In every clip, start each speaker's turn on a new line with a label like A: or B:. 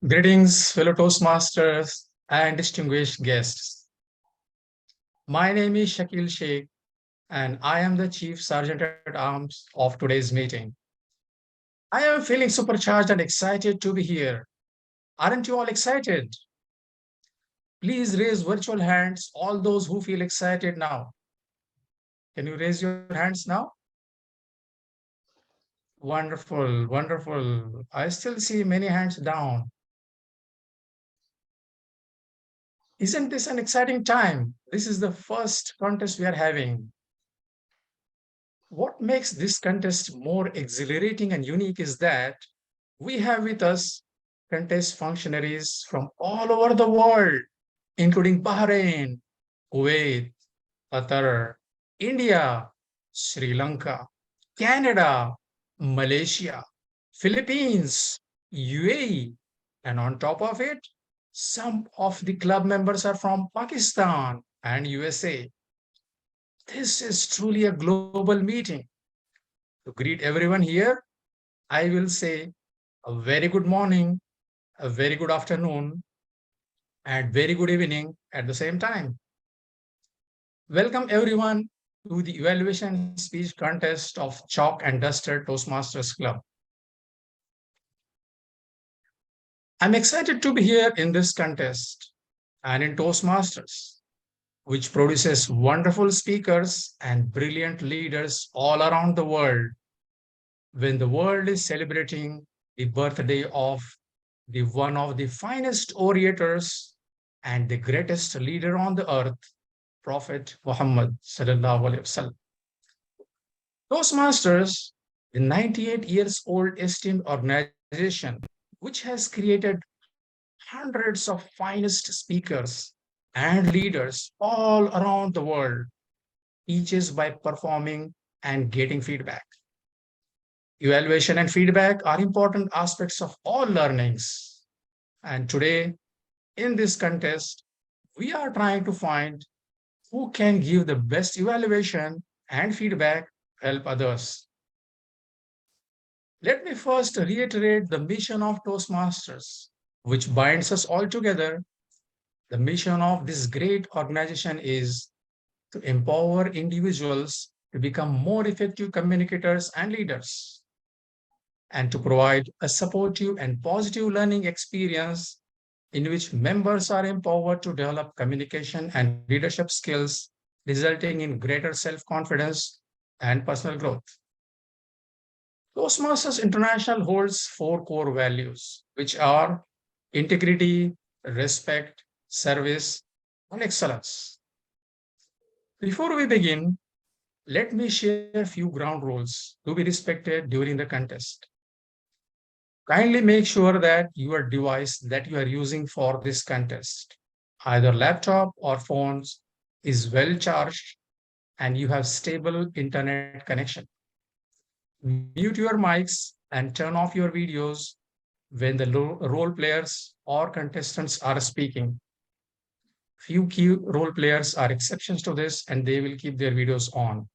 A: Greetings, fellow Toastmasters and distinguished guests. My name is Shakil Sheikh, and I am the Chief Sergeant at Arms of today's meeting. I am feeling supercharged and excited to be here. Aren't you all excited? Please raise virtual hands, all those who feel excited now. Can you raise your hands now? Wonderful, wonderful. I still see many hands down. Isn't this an exciting time? This is the first contest we are having. What makes this contest more exhilarating and unique is that we have with us contest functionaries from all over the world, including Bahrain, Kuwait, Qatar, India, Sri Lanka, Canada, Malaysia, Philippines, UAE, and on top of it, some of the club members are from Pakistan and USA. This is truly a global meeting. To greet everyone here, I will say a very good morning, a very good afternoon, and very good evening at the same time. Welcome everyone to the evaluation speech contest of Chalk and Duster Toastmasters Club. I'm excited to be here in this contest and in Toastmasters, which produces wonderful speakers and brilliant leaders all around the world. When the world is celebrating the birthday of the one of the finest orators and the greatest leader on the earth, Prophet Muhammad sallallahu alaihi wasallam. Toastmasters, the 98 years old esteemed organization, which has created hundreds of finest speakers and leaders all around the world, teaches by performing and getting feedback. Evaluation and feedback are important aspects of all learnings. And today, in this contest, we are trying to find who can give the best evaluation and feedback to help others. Let me first reiterate the mission of Toastmasters, which binds us all together. The mission of this great organization is to empower individuals to become more effective communicators and leaders, and to provide a supportive and positive learning experience in which members are empowered to develop communication and leadership skills, resulting in greater self confidence and personal growth. Toastmasters International holds four core values, which are integrity, respect, service, and excellence. Before we begin, let me share a few ground rules to be respected during the contest. Kindly make sure that your device that you are using for this contest, either laptop or phones, is well charged and you have stable internet connection. Mute your mics and turn off your videos when the role players or contestants are speaking. Few key role players are exceptions to this and they will keep their videos on.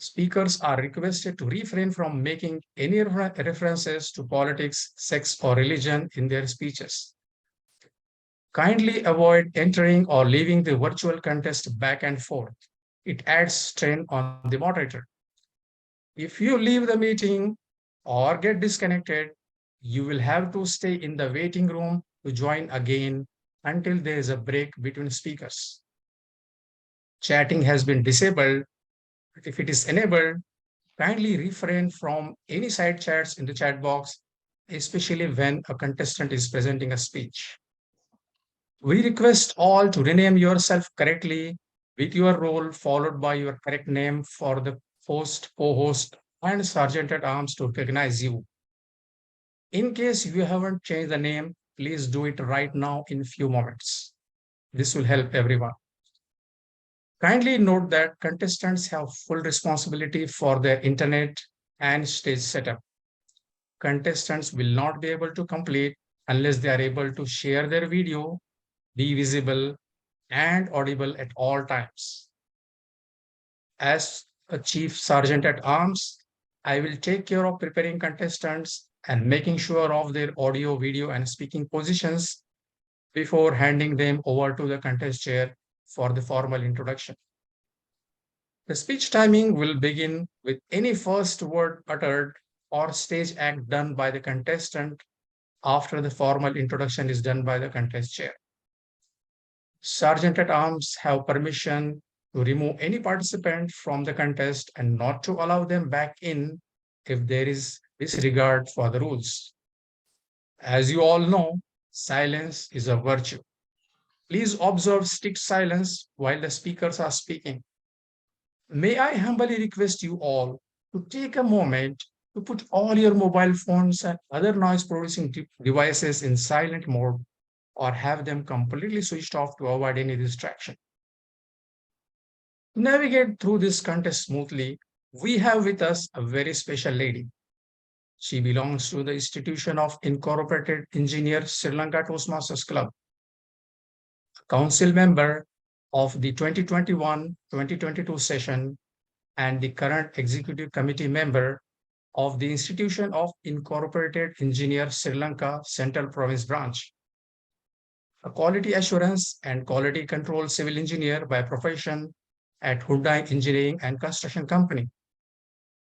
A: Speakers are requested to refrain from making any references to politics, sex, or religion in their speeches. Kindly avoid entering or leaving the virtual contest back and forth. It adds strain on the moderator. If you leave the meeting or get disconnected, you will have to stay in the waiting room to join again until there is a break between speakers. Chatting has been disabled, but if it is enabled, kindly refrain from any side chats in the chat box, especially when a contestant is presenting a speech. We request all to rename yourself correctly with your role followed by your correct name for the host, co-host, and sergeant at arms to recognize you. In case you haven't changed the name, please do it right now in few moments. This will help everyone. Kindly note that contestants have full responsibility for their internet and stage setup. Contestants will not be able to complete unless they are able to share their video, be visible, and audible at all times. As a chief sergeant at arms, I will take care of preparing contestants and making sure of their audio, video, and speaking positions before handing them over to the contest chair for the formal introduction. The speech timing will begin with any first word uttered or stage act done by the contestant after the formal introduction is done by the contest chair. Sergeant at Arms have permission to remove any participant from the contest and not to allow them back in if there is disregard for the rules. As you all know, silence is a virtue. Please observe strict silence while the speakers are speaking. May I humbly request you all to take a moment to put all your mobile phones and other noise producing devices in silent mode or have them completely switched off to avoid any distraction. To navigate through this contest smoothly, we have with us a very special lady. She belongs to the Institution of Incorporated Engineers Sri Lanka Toastmasters Club, council member of the 2021-2022 session, and the current executive committee member of the Institution of Incorporated Engineers Sri Lanka Central Province Branch. A quality assurance and quality control civil engineer by profession at Hyundai Engineering and Construction Company.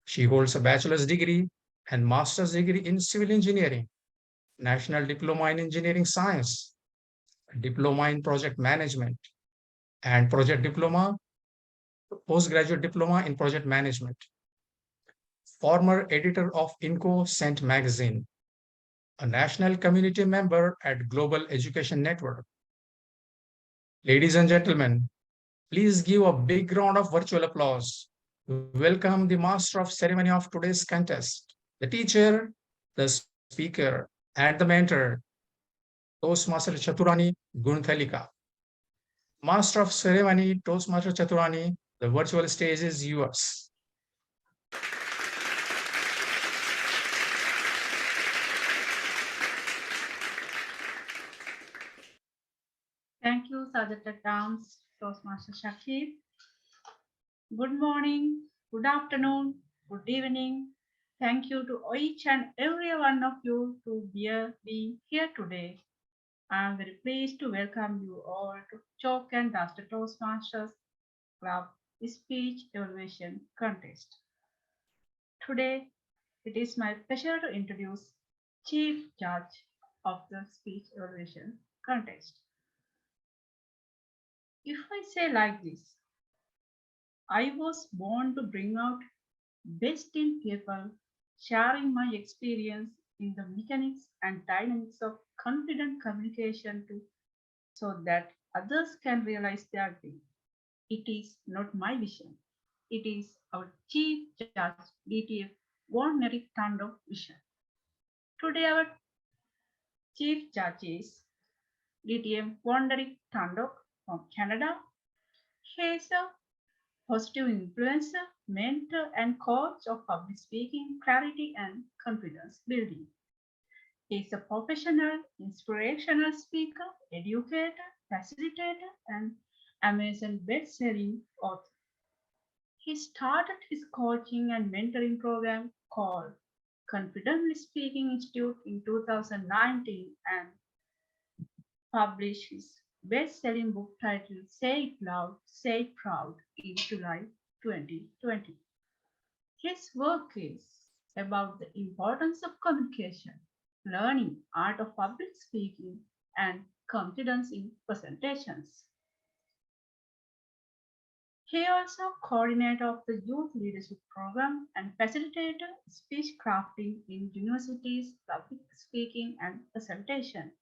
A: She holds a bachelor's degree and master's degree in civil engineering, national diploma in engineering science, diploma in project management, and project diploma, postgraduate diploma in project management. Former editor of Inco Cent magazine, a national community member at Global Education Network. Ladies and gentlemen, please give a big round of virtual applause to welcome the master of ceremony of today's contest, the teacher, the speaker, and the mentor, Toastmaster Chaturani Gunthalika. Master of ceremony, Toastmaster Chaturani, the virtual stage is yours.
B: Thank you, Sergeant at Arms, Toastmaster Shakib. Good morning, good afternoon, good evening. Thank you to each and every one of you to be here today. I am very pleased to welcome you all to Chalk and Dust Toastmasters Club Speech Evaluation Contest. Today, it is my pleasure to introduce Chief Judge of the Speech Evaluation Contest. If I say like this, I was born to bring out best in people, sharing my experience in the mechanics and dynamics of confident communication so that others can realize their dream. It is not my vision. It is our Chief Judge, DTF Von Eric Tando vision. Today our Chief Judge is DTM Von Eric Tando from Canada. He is a positive influencer, mentor, and coach of public speaking, clarity, and confidence building. He is a professional, inspirational speaker, educator, facilitator, and Amazon best-selling author. He started his coaching and mentoring program called Confidently Speaking Institute in 2019 and published his best-selling book titled Say It Loud, Say It Proud in July 2020. His work is about the importance of communication, learning art of public speaking, and confidence in presentations. He also coordinator of the Youth Leadership Program and facilitator speech crafting in universities, public speaking, and presentation.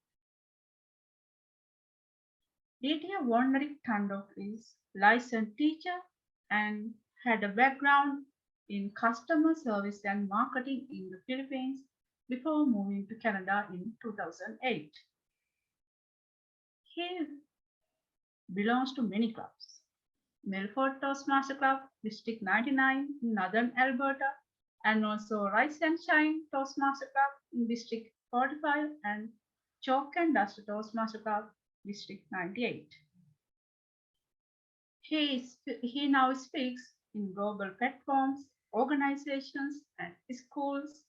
B: Lydia Wonderick Tandok is licensed teacher and had a background in customer service and marketing in the Philippines before moving to Canada in 2008. He belongs to many clubs. Milford Toastmaster Club, District 99 in Northern Alberta, and also Rise and Shine Toastmaster Club in District 45 and Chalk and Dust Toastmaster Club, District 98. He now speaks in global platforms, organizations, and schools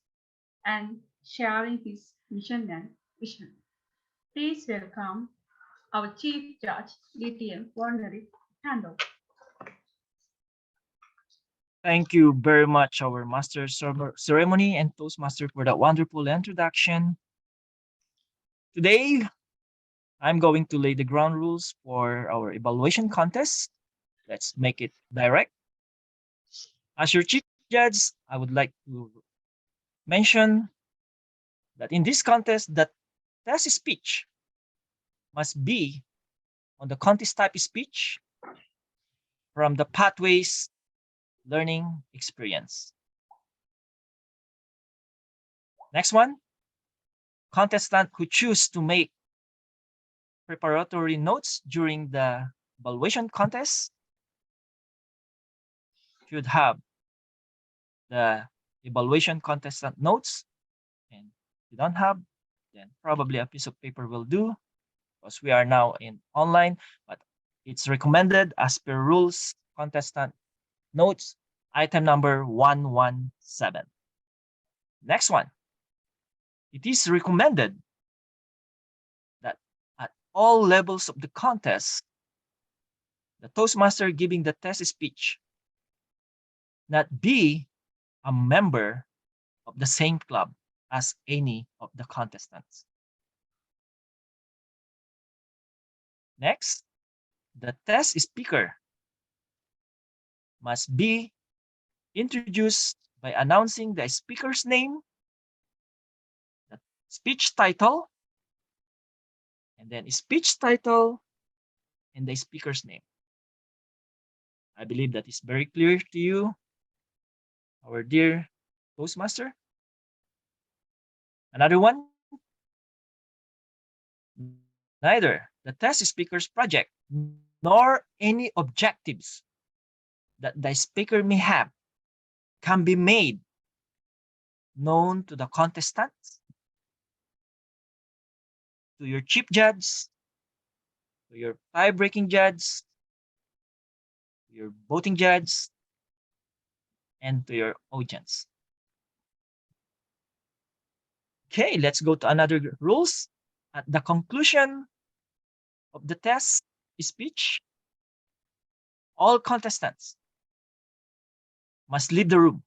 B: and sharing his mission and vision. Please welcome our Chief Judge, DTM Warneric Tando.
C: Thank you very much, our Master Ceremony and Toastmaster, for that wonderful introduction. Today, I'm going to lay the ground rules for our evaluation contest. Let's make it direct. As your chief judge, I would like to mention that in this contest, the test speech must be on the contest type speech from the Pathways Learning Experience. Next one, contestant who choose to make preparatory notes during the evaluation contest should have the evaluation contestant notes, and if you don't have, then probably a piece of paper will do, because we are now in online, but it's recommended as per rules contestant notes item number 117. Next one, it is recommended that at all levels of the contest, the Toastmaster giving the test speech not be a member of the same club as any of the contestants. Next, the test speaker must be introduced by announcing the speaker's name, the speech title, and then speech title and the speaker's name. I believe that is very clear to you, our dear Toastmaster. Another one, neither the test speaker's project nor any objectives that the speaker may have can be made known to the contestants, to your chief judge, to your tie-breaking judge, to your voting judge, and to your audience. Okay, let's go to another rules. At the conclusion of the test speech, all contestants must leave the room,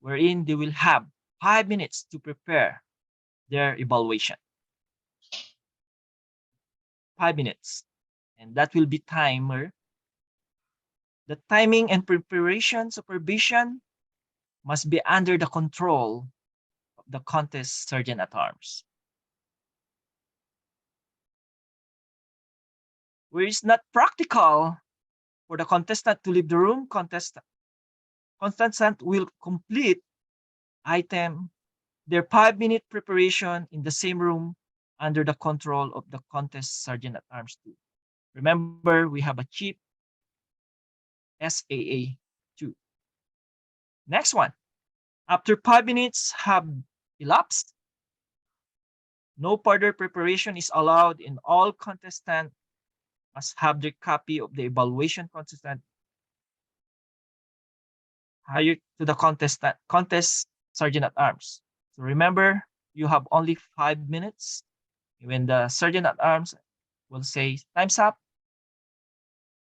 C: wherein they will have 5 minutes to prepare their evaluation. 5 minutes. And that will be timer. The timing and preparation supervision must be under the control of the contest sergeant at arms. Where it's not practical for the contestant to leave the room, contestant will complete their 5-minute preparation in the same room under the control of the contest sergeant at arms too. Remember, we have a chief SAA 2. Next one, after 5 minutes have elapsed, no further preparation is allowed, and all contestants must have their copy of the evaluation contestant hired to the contest sergeant at arms. So remember, you have only 5 minutes. When the sergeant at arms will say time's up,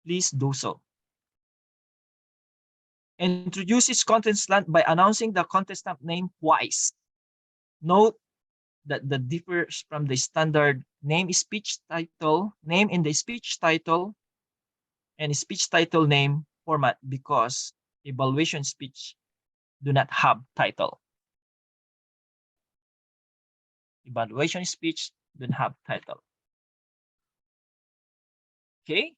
C: please do so. Introduce each contestant by announcing the contestant name twice. Note that the differs from the standard name in the speech title and speech title name format, because evaluation speech do not have title. Evaluation speech don't have title. Okay.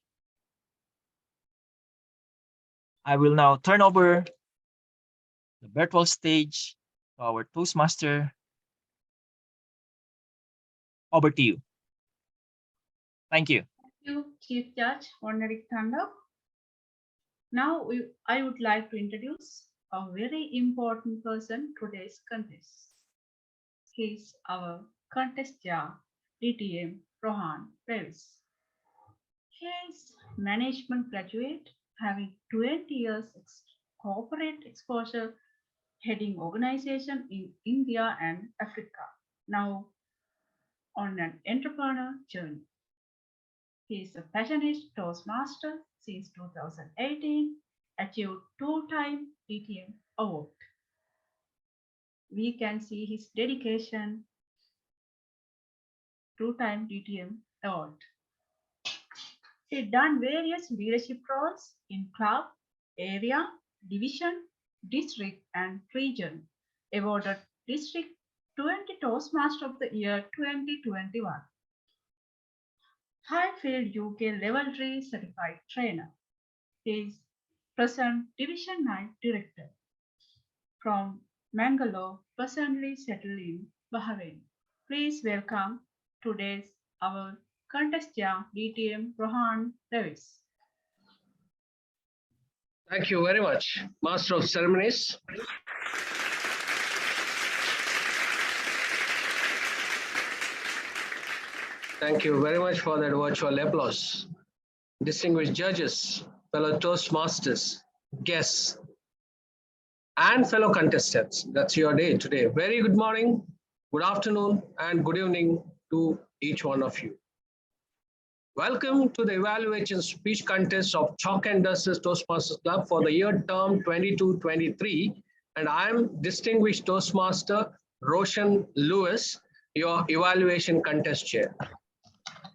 C: I will now turn over the virtual stage to our Toastmaster. Over to you. Thank you.
B: Thank you, Chief Judge Warneric Tando. Now I would like to introduce a very important person to today's contest. He is our contest judge, DTM Rohan Previs. He is management graduate having 20 years corporate exposure heading organization in India and Africa, now on an entrepreneur journey. He is a passionate Toastmaster since 2018, achieved two-time DTM award. We can see his dedication, two-time DTM award. He done various leadership roles in club, area, division, district, and region. Awarded District 20 Toastmaster of the Year 2021. Highfield UK Level 3 Certified Trainer. He is present Division 9 Director. From Mangalore, presently settled in Bahrain. Please welcome today's our contestant DTM Rohan Davis.
D: Thank you very much, Master of Ceremonies. Thank you very much for that virtual applause. Distinguished judges, fellow Toastmasters, guests, and fellow contestants. That's your day today. Very good morning, good afternoon, and good evening to each one of you. Welcome to the evaluation speech contest of Chalk and Dusters Toastmasters Club for the year term 22-23. And I'm Distinguished Toastmaster Roshan Lewis, your evaluation contest chair.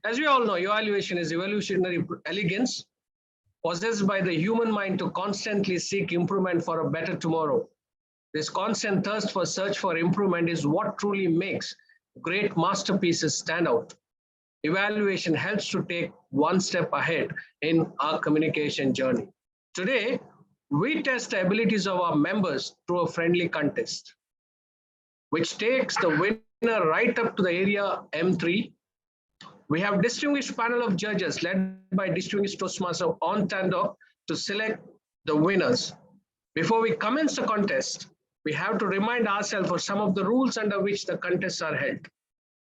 D: As we all know, evaluation is evolutionary elegance possessed by the human mind to constantly seek improvement for a better tomorrow. This constant thirst for search for improvement is what truly makes great masterpieces stand out. Evaluation helps to take one step ahead in our communication journey. Today, we test the abilities of our members through a friendly contest, which takes the winner right up to the area M3. We have distinguished panel of judges led by distinguished Toastmaster Untitled to select the winners. Before we commence the contest, we have to remind ourselves of some of the rules under which the contests are held.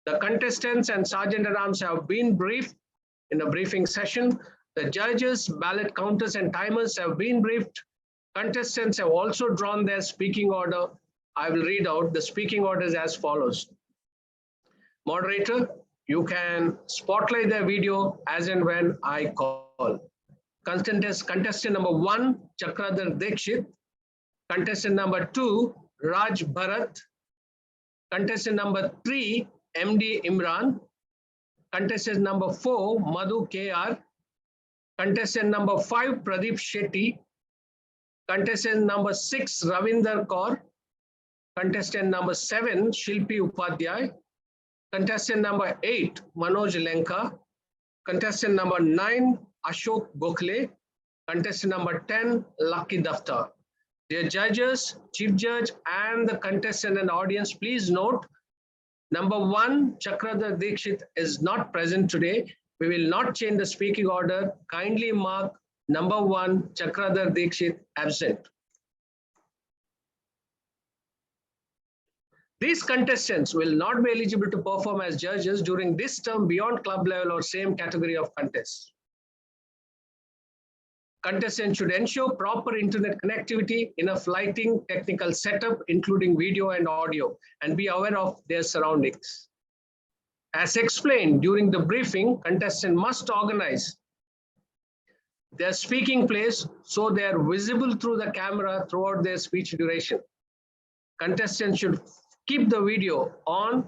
D: The contestants and sergeant-at-arms have been briefed in a briefing session. The judges, ballot counters, and timers have been briefed. Contestants have also drawn their speaking order. I will read out the speaking orders as follows. Moderator, you can spotlight their video as and when I call. Contestant number 1, Chakradhar Dikshit. Contestant number 2, Raj Bharat. Contestant number 3, MD Imran. Contestant number 4, Madhu KR. Contestant number 5, Pradeep Shetty. Contestant number 6, Ravinder Kaur. Contestant number 7, Shilpi Upadhyay. Contestant number 8, Manoj Lenka. Contestant number 9, Ashok Gokhale. Contestant number 10, Lucky Daftar. Dear judges, chief judge, and the contestant and audience, please note, number 1, Chakradhar Dikshit is not present today. We will not change the speaking order. Kindly mark number 1, Chakradhar Dikshit absent. These contestants will not be eligible to perform as judges during this term beyond club level or same category of contests. Contestants should ensure proper internet connectivity, enough lighting, technical setup, including video and audio, and be aware of their surroundings. As explained during the briefing, contestants must organize their speaking place so they are visible through the camera throughout their speech duration. Contestants should keep the video on,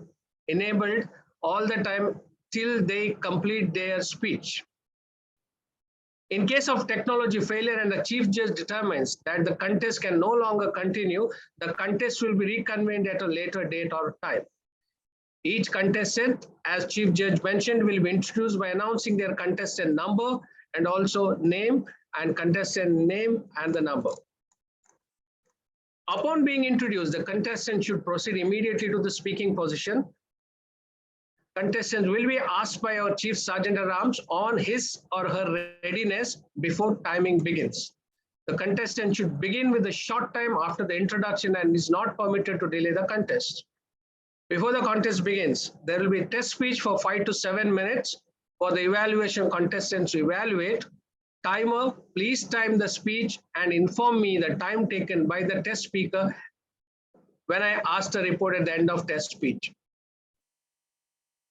D: enabled all the time till they complete their speech. In case of technology failure and the chief judge determines that the contest can no longer continue, the contest will be reconvened at a later date or time. Each contestant, as chief judge mentioned, will be introduced by announcing their contestant number and also name and contestant name and the number. Upon being introduced, the contestant should proceed immediately to the speaking position. Contestants will be asked by our Chief Sergeant-at-Arms on his or her readiness before timing begins. The contestant should begin with a short time after the introduction and is not permitted to delay the contest. Before the contest begins, there will be a test speech for 5 to 7 minutes for the evaluation contestants to evaluate. Timer, please time the speech and inform me the time taken by the test speaker when I ask the report at the end of test speech.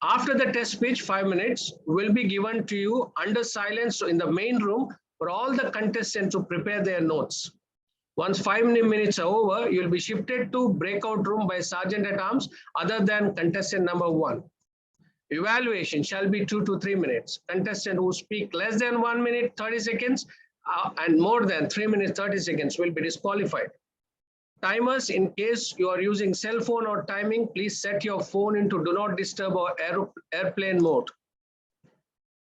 D: After the test speech, 5 minutes will be given to you under silence in the main room for all the contestants to prepare their notes. Once 5 minutes are over, you'll be shifted to breakout room by Sergeant at Arms other than contestant number 1. Evaluation shall be 2 to 3 minutes. Contestant who speak less than 1 minute 30 seconds and more than 3 minutes 30 seconds will be disqualified. Timers, in case you are using cell phone or timing, please set your phone into do not disturb or airplane mode.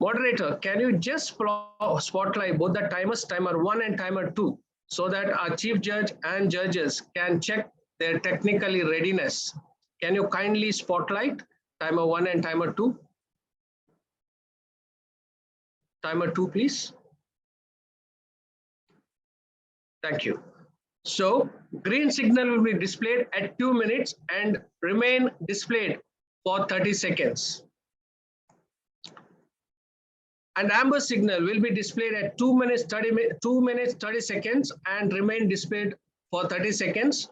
D: Moderator, can you just spotlight both the timers, timer 1 and timer 2, so that our chief judge and judges can check their technical readiness? Can you kindly spotlight timer 1 and timer 2? Timer 2, please. Thank you. So green signal will be displayed at 2 minutes and remain displayed for 30 seconds. And amber signal will be displayed at 2 minutes 30 seconds and remain displayed for 30 seconds.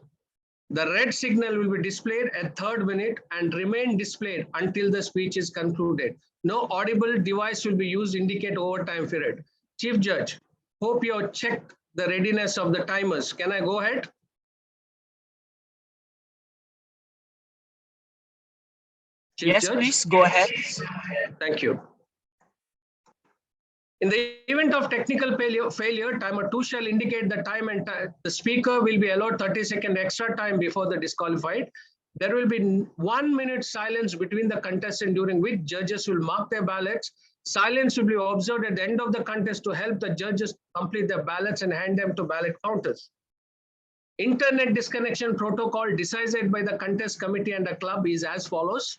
D: The red signal will be displayed at 3rd minute and remain displayed until the speech is concluded. No audible device will be used to indicate overtime period. Chief Judge, hope you have checked the readiness of the timers. Can I go ahead? Chief
C: Yes,
D: Judge?
C: please go ahead.
D: Thank you. In the event of technical failure, timer 2 shall indicate the time and the speaker will be allowed 30-second extra time before the disqualified. There will be 1 minute silence between the contestants during which judges will mark their ballots. Silence will be observed at the end of the contest to help the judges complete their ballots and hand them to ballot counters. Internet disconnection protocol decided by the contest committee and the club is as follows.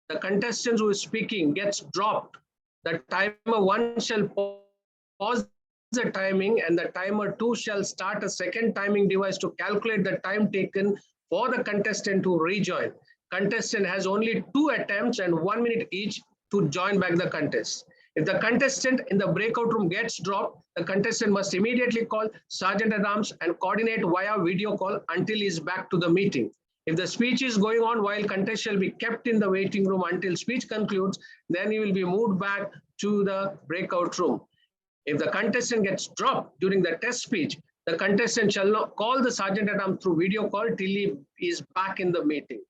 D: The contestant who is speaking gets dropped. The timer 1 shall pause the timing and the timer 2 shall start a second timing device to calculate the time taken for the contestant to rejoin. Contestant has only 2 attempts and 1 minute each to join back the contest. If the contestant in the breakout room gets dropped, the contestant must immediately call Sergeant at Arms and coordinate via video call until he is back to the meeting. If the speech is going on while contest shall be kept in the waiting room until speech concludes, then he will be moved back to the breakout room. If the contestant gets dropped during the test speech, the contestant shall not call the Sergeant at Arms through video call till he is back in the meeting.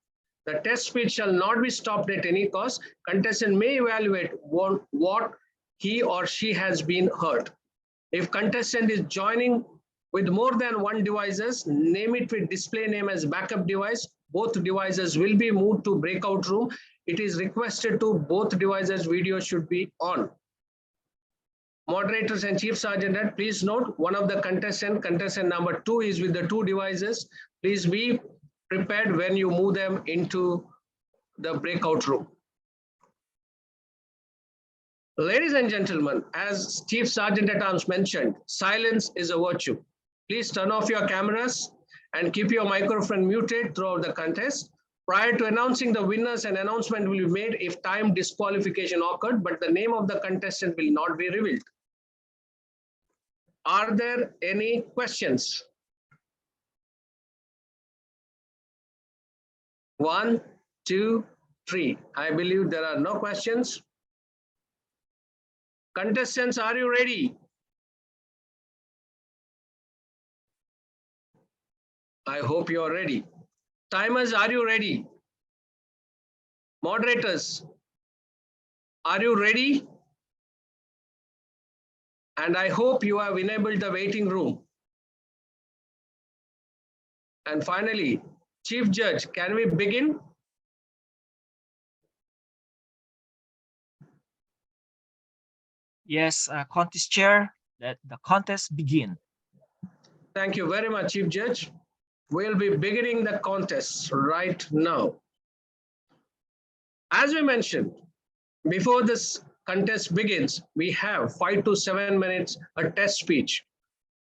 D: The test speech shall not be stopped at any cost. Contestant may evaluate what he or she has been heard. If contestant is joining with more than 1 devices, name it with display name as backup device. Both devices will be moved to breakout room. It is requested to both devices video should be on. Moderators and Chief Sergeant, please note one of the contestant number 2 is with the 2 devices. Please be prepared when you move them into the breakout room. Ladies and gentlemen, as Chief Sergeant at Arms mentioned, silence is a virtue. Please turn off your cameras and keep your microphone muted throughout the contest. Prior to announcing the winners, an announcement will be made if time disqualification occurred, but the name of the contestant will not be revealed. Are there any questions? 1, 2, 3. I believe there are no questions. Contestants, are you ready? I hope you are ready. Timers, are you ready? Moderators, are you ready? And I hope you have enabled the waiting room. And finally, Chief Judge, can we begin?
C: Yes, contest chair, let the contest begin.
D: Thank you very much, Chief Judge. We'll be beginning the contest right now. As we mentioned, before this contest begins, we have 5 to 7 minutes a test speech.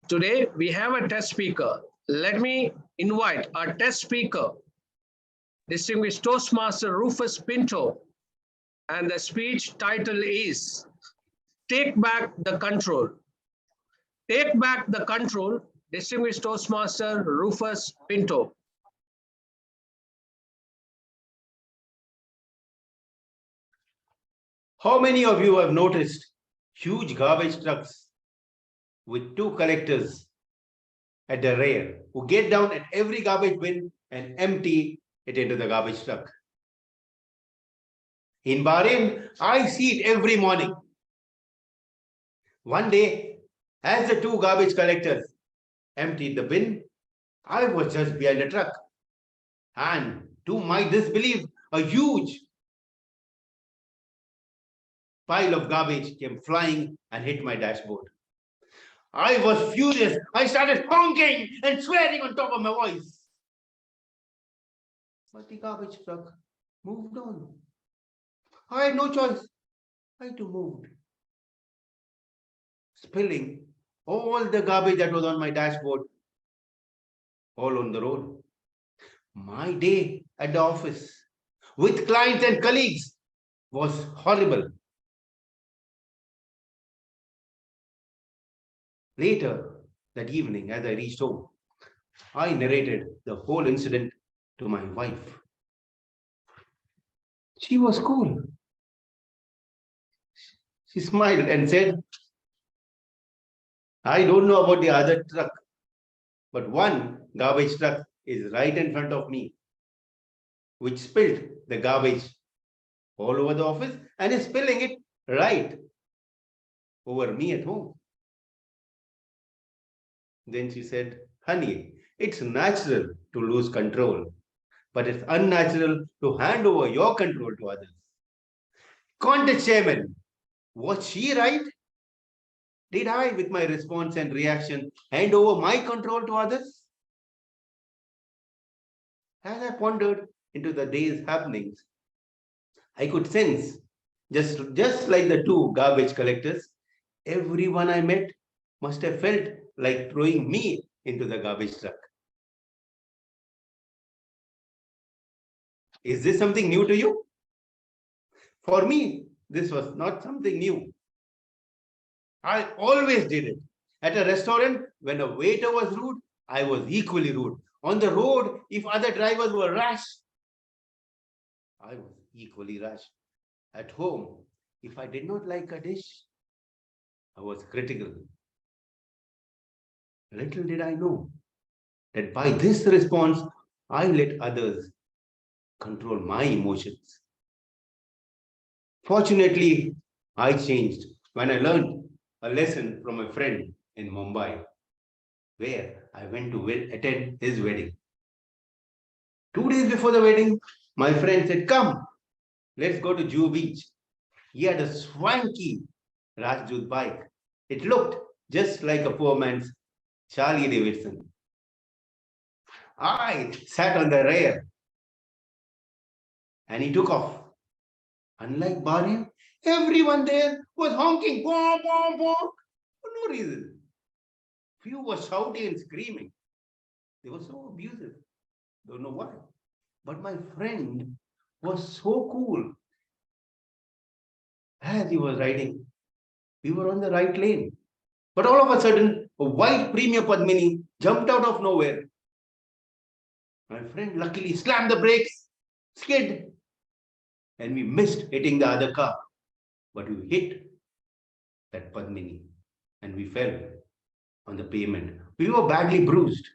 D: Today, we have a test speaker. Let me invite our test speaker, distinguished Toastmaster Rufus Pinto, and the speech title is Take Back the Control. Take Back the Control, distinguished Toastmaster Rufus Pinto.
E: How many of you have noticed huge garbage trucks with two collectors at the rear who get down at every garbage bin and empty it into the garbage truck? In Bahrain, I see it every morning. One day, as the two garbage collectors emptied the bin, I was just behind the truck. And to my disbelief, a huge pile of garbage came flying and hit my dashboard. I was furious. I started honking and swearing on top of my voice. But the garbage truck moved on. I had no choice. I too moved, spilling all the garbage that was on my dashboard all on the road. My day at the office with clients and colleagues was horrible. Later that evening, as I reached home, I narrated the whole incident to my wife. She was cool. She smiled and said, I don't know about the other truck, but one garbage truck is right in front of me, which spilled the garbage all over the office and is spilling it right over me at home. Then she said, honey, it's natural to lose control, but it's unnatural to hand over your control to others. Contest chairman, was she right? Did I, with my response and reaction, hand over my control to others? As I pondered into the day's happenings, I could sense, just like the two garbage collectors, everyone I met must have felt like throwing me into the garbage truck. Is this something new to you? For me, this was not something new. I always did it. At a restaurant, when a waiter was rude, I was equally rude. On the road, if other drivers were rash, I was equally rash. At home, if I did not like a dish, I was critical. Little did I know that by this response, I let others control my emotions. Fortunately, I changed when I learned a lesson from a friend in Mumbai, where I went to attend his wedding. 2 days before the wedding, my friend said, come, let's go to Jew Beach. He had a swanky Rajdoot bike. It looked just like a poor man's Charlie Davidson. I sat on the rear and he took off. Unlike Bahrain, everyone there was honking, bonk, bonk, bonk, for no reason. Few were shouting and screaming. They were so abusive. Don't know why. But my friend was so cool. As he was riding, we were on the right lane. But all of a sudden, a white Premier Padmini jumped out of nowhere. My friend luckily slammed the brakes, skid, and we missed hitting the other car. But we hit that Padmini and we fell on the pavement. We were badly bruised.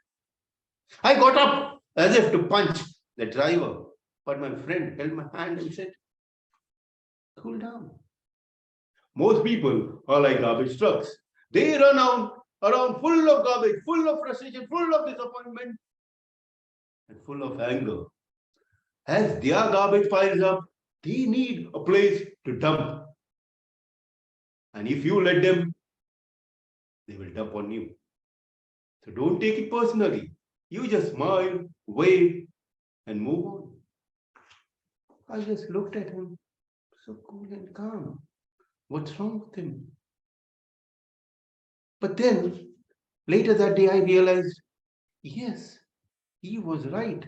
E: I got up as if to punch the driver, but my friend held my hand and said, cool down. Most people are like garbage trucks. They run around full of garbage, full of frustration, full of disappointment, and full of anger. As their garbage piles up, they need a place to dump. And if you let them, they will dump on you. So don't take it personally. You just smile, wave, and move on. I just looked at him, so cool and calm. What's wrong with him? But then, later that day, I realized, yes, he was right.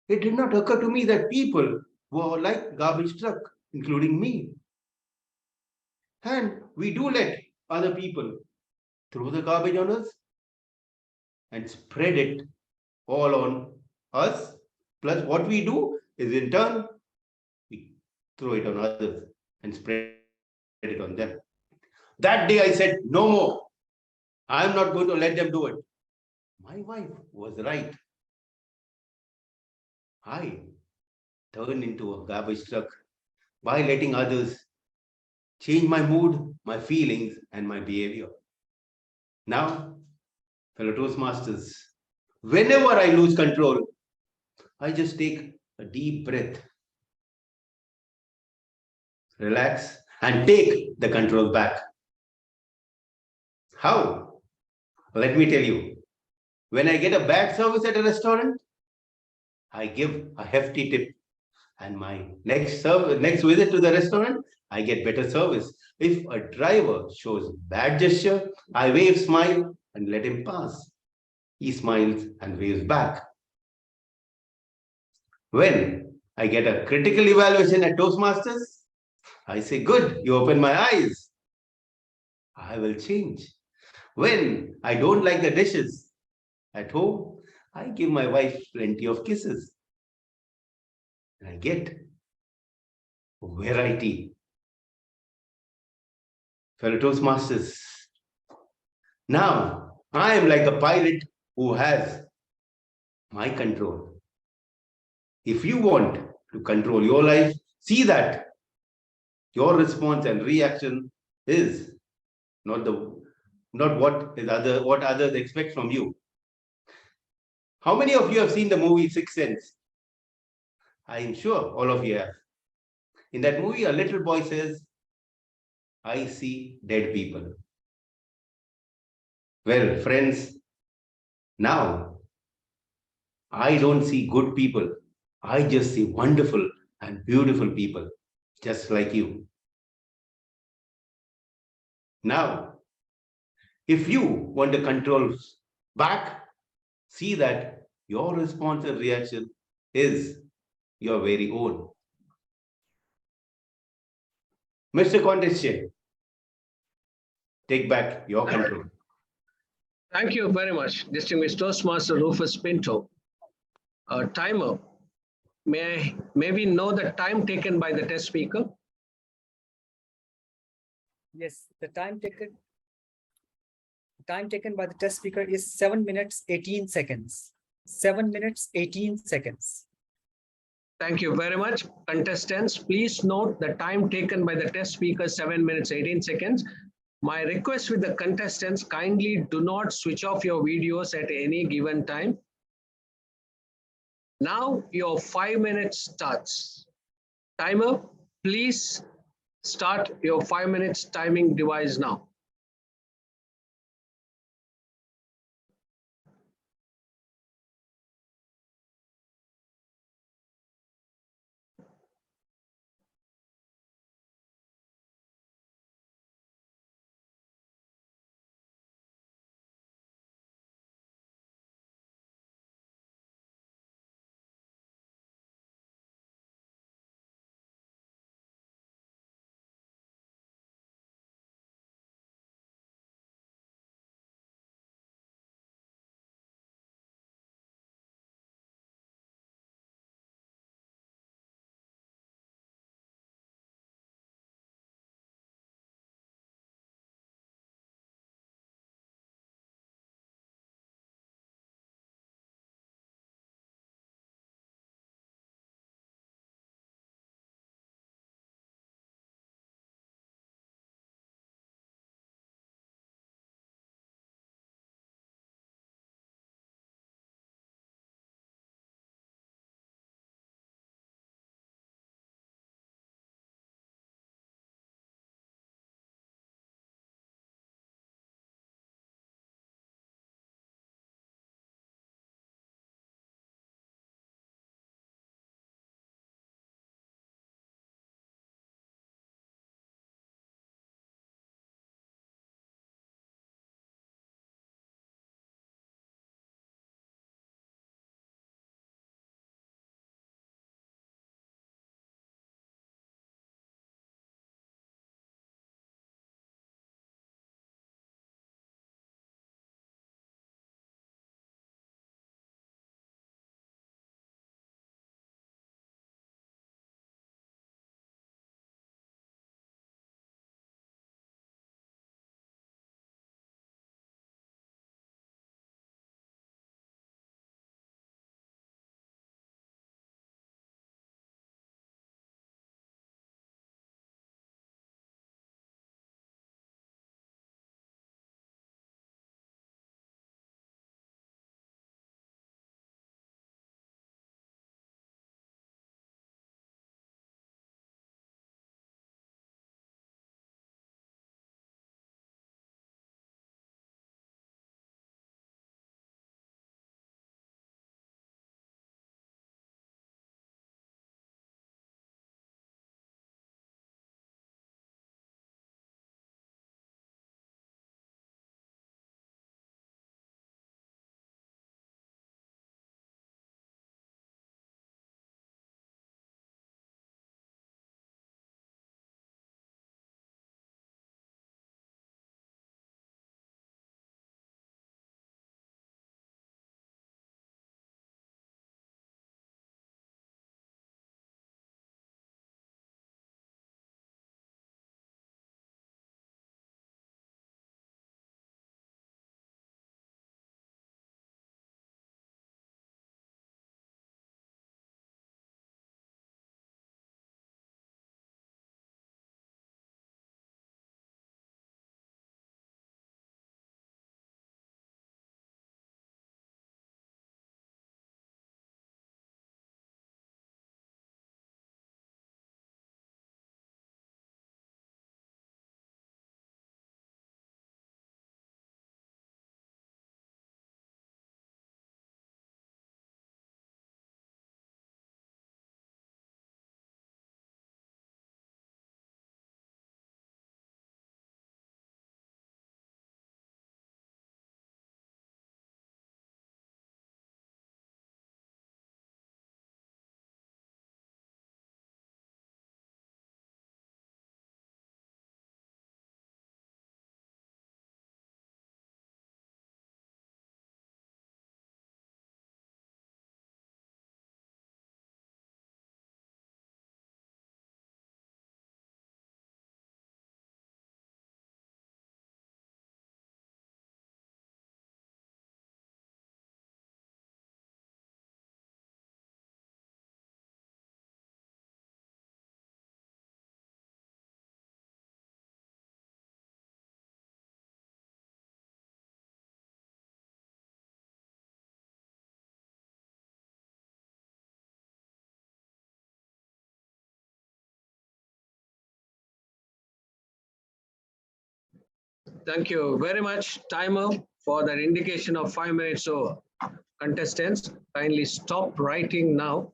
E: It did not occur to me that people were like garbage truck, including me. And we do let other people throw the garbage on us and spread it all on us. Plus, what we do is in turn, throw it on others and spread it on them. That day I said, no more. I'm not going to let them do it. My wife was right. I turned into a garbage truck by letting others change my mood, my feelings, and my behavior. Now, fellow Toastmasters, whenever I lose control, I just take a deep breath, relax, and take the control back. How? Let me tell you. When I get a bad service at a restaurant, I give a hefty tip. And my next visit to the restaurant, I get better service. If a driver shows bad gesture, I wave, smile, and let him pass. He smiles and waves back. When I get a critical evaluation at Toastmasters, I say, good, you open my eyes. I will change. When I don't like the dishes at home, I give my wife plenty of kisses. And I get variety. Fellow Toastmasters, now I am like the pilot who has my control. If you want to control your life, see that your response and reaction is not what others expect from you. How many of you have seen the movie Sixth Sense? I am sure all of you have. In that movie, a little boy says, I see dead people. Well, friends, now I don't see good people. I just see wonderful and beautiful people, just like you. Now, if you want the controls back, see that your response and reaction is your very own. Mr. Contestant, take back your control.
D: Thank you very much, distinguished Toastmaster Rufus Pinto. Timer, may we know the time taken by the test speaker?
F: Yes, the time taken by the test speaker is 7 minutes 18 seconds. 7 minutes 18 seconds.
D: Thank you very much. Contestants, please note the time taken by the test speaker, 7 minutes 18 seconds. My request with the contestants, kindly do not switch off your videos at any given time. Now your 5 minutes starts. Timer, please start your 5 minutes timing device now. Thank you very much, timer, for that indication of 5 minutes over. Contestants, kindly stop writing now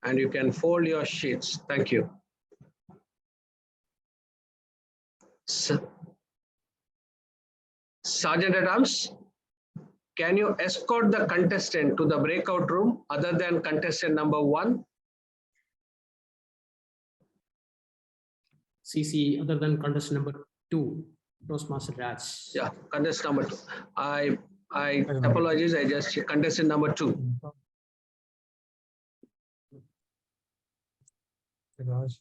D: and you can fold your sheets. Thank you. Sergeant at Arms, can you escort the contestant to the breakout room other than contestant number 1?
G: CC other than contestant number 2, Toastmaster Raj.
D: Yeah, contestant number 2. I apologize. I just contestant number 2.
A: Raj.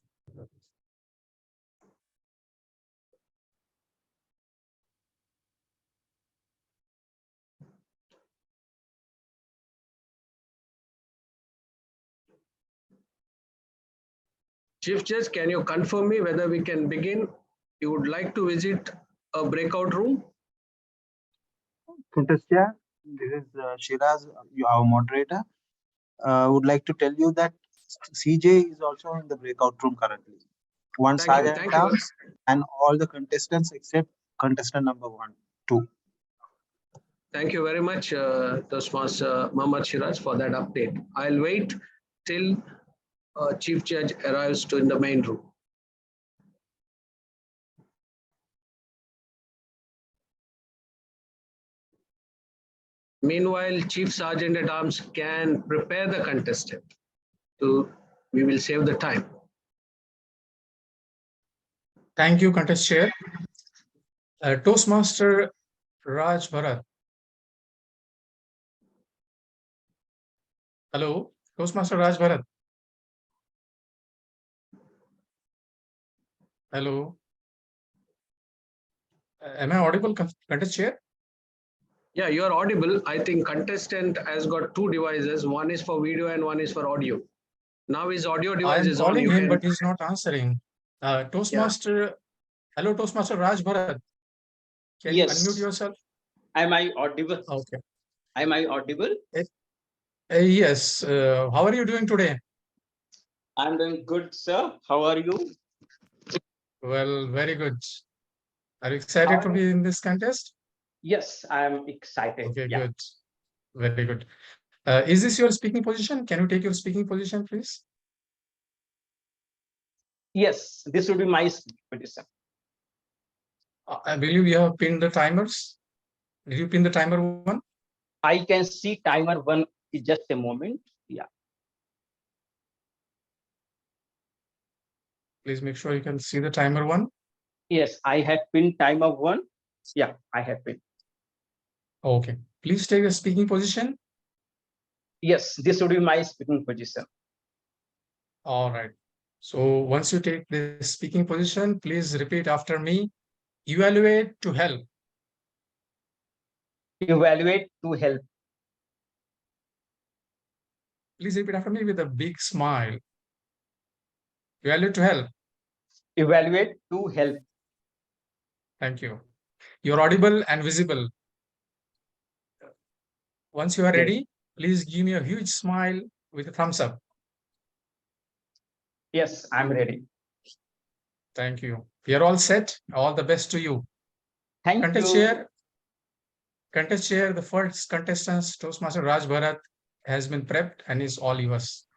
D: Chief Judge, can you confirm me whether we can begin? You would like to visit a breakout room?
H: Contestant, this is Shiraz, our moderator. Would like to tell you that CJ is also in the breakout room currently. One sergeant
D: Thank you.
H: and all the contestants except contestant number 1, 2.
D: Thank you very much, Toastmaster Muhammad Shiraz, for that update. I'll wait till Chief Judge arrives in the main room. Meanwhile, Chief Sergeant at Arms can prepare the contestant. We will save the time.
A: Thank you, Contest Chair. Toastmaster Raj Bharat. Hello, Toastmaster Raj Bharat. Hello. Am I audible, Contest Chair?
D: Yeah, you are audible. I think contestant has got 2 devices. One is for video and one is for audio. Now his audio
A: I
D: device
A: am
D: is on.
A: calling
D: You
A: him,
D: can...
A: but he's not answering. Toastmaster, hello, Toastmaster Raj Bharat. Can you unmute yourself?
I: Am I audible?
A: Okay.
I: Am I audible?
A: Yes. How are you doing today?
I: I'm doing good, sir. How are you?
A: Well, very good. Are you excited to be in this contest?
I: Yes, I am excited.
A: Okay,
I: Yeah.
A: good. Very good. Is this your speaking position? Can you take your speaking position, please?
I: Yes, this would be my position.
A: I believe you have pinned the timers. Did you pin the timer 1?
I: I can see timer 1 is just a moment. Yeah.
A: Please make sure you can see the timer 1.
I: Yes, I have pinned timer 1. Yeah, I have pinned.
A: Okay. Please take the speaking position.
I: Yes, this would be my speaking position.
A: All right. So once you take the speaking position, please repeat after me. Evaluate to help.
I: Evaluate to help.
A: Please repeat after me with a big smile. Evaluate to help.
I: Evaluate to help.
A: Thank you. You're audible and visible. Once you are ready, please give me a huge smile with a thumbs up.
I: Yes, I'm ready.
A: Thank you. We are all set. All the best to you.
I: Thank you.
A: Contest chair, the first contestant, Toastmaster Raj Bharat, has been prepped and is all yours.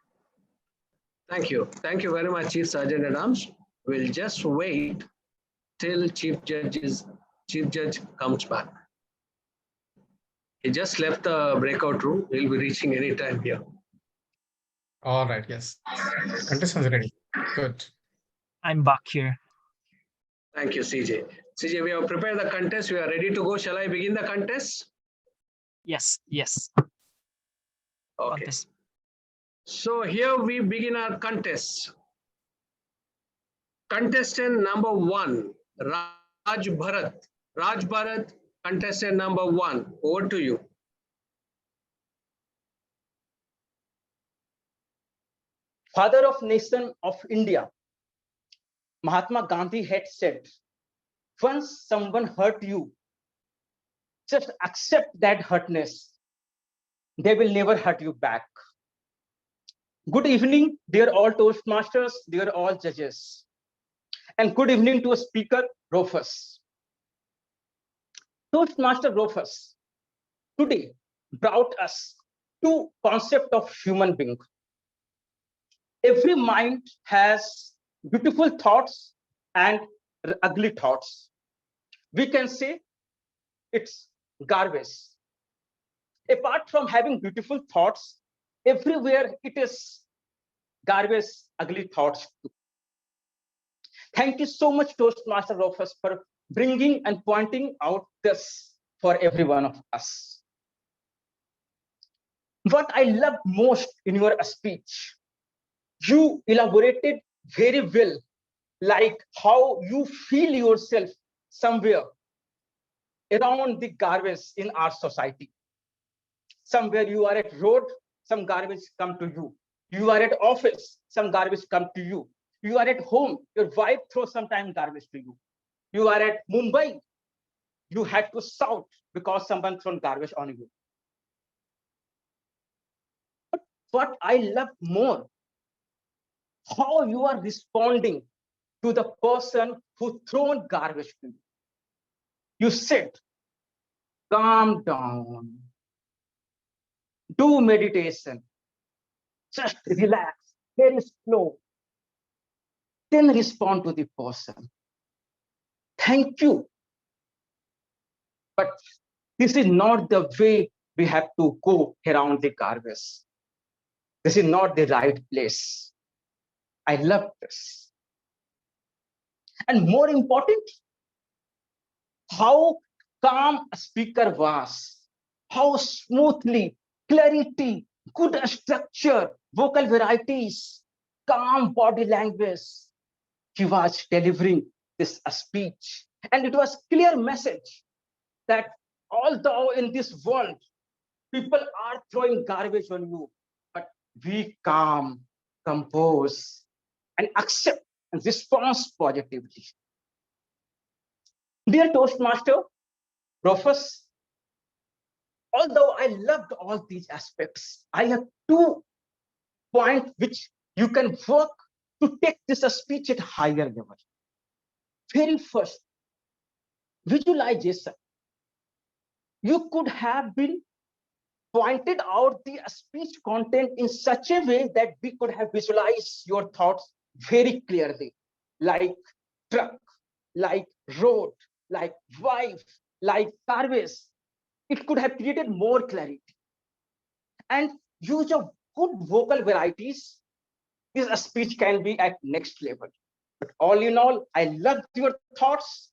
D: Thank you. Thank you very much, Chief Sergeant at Arms. We'll just wait till Chief Judge comes back. He just left the breakout room. He'll be reaching any time here.
A: All right. Yes. Contestants ready. Good.
C: I'm back here.
D: Thank you, CJ. CJ, we have prepared the contest. We are ready to go. Shall I begin the contest?
C: Yes.
D: Okay.
C: Contest.
D: So here we begin our contest. Contestant number 1, Raj Bharat. Raj Bharat, contestant number 1. Over to you.
I: Father of Nation of India, Mahatma Gandhi had said, once someone hurt you, just accept that hurtness. They will never hurt you back. Good evening, dear all Toastmasters, dear all judges. And good evening to a speaker, Rufus. Toastmaster Rufus today brought us two concept of human being. Every mind has beautiful thoughts and ugly thoughts. We can say it's garbage. Apart from having beautiful thoughts, everywhere it is garbage, ugly thoughts too. Thank you so much, Toastmaster Rufus, for bringing and pointing out this for every one of us. What I loved most in your speech, you elaborated very well, like how you feel yourself somewhere around the garbage in our society. Somewhere you are at road, some garbage come to you. You are at office, some garbage come to you. You are at home, your wife throws sometimes garbage to you. You are at Mumbai, you had to shout because someone thrown garbage on you. But what I love more, how you are responding to the person who thrown garbage to you. You said, calm down, do meditation, just relax, very slow, then respond to the person. Thank you. But this is not the way we have to go around the garbage. This is not the right place. I love this. And more important, how calm a speaker was, how smoothly, clarity, good structure, vocal varieties, calm body language. He was delivering this speech. And it was clear message that although in this world, people are throwing garbage on you, but be calm, compose, and accept and respond positively. Dear Toastmaster, Rufus, although I loved all these aspects, I have 2 points which you can work to take this speech at higher level. Very first, visualization. You could have been pointed out the speech content in such a way that we could have visualized your thoughts very clearly, like truck, like road, like wife, like service. It could have created more clarity. And use of good vocal varieties, this speech can be at next level. But all in all, I loved your thoughts.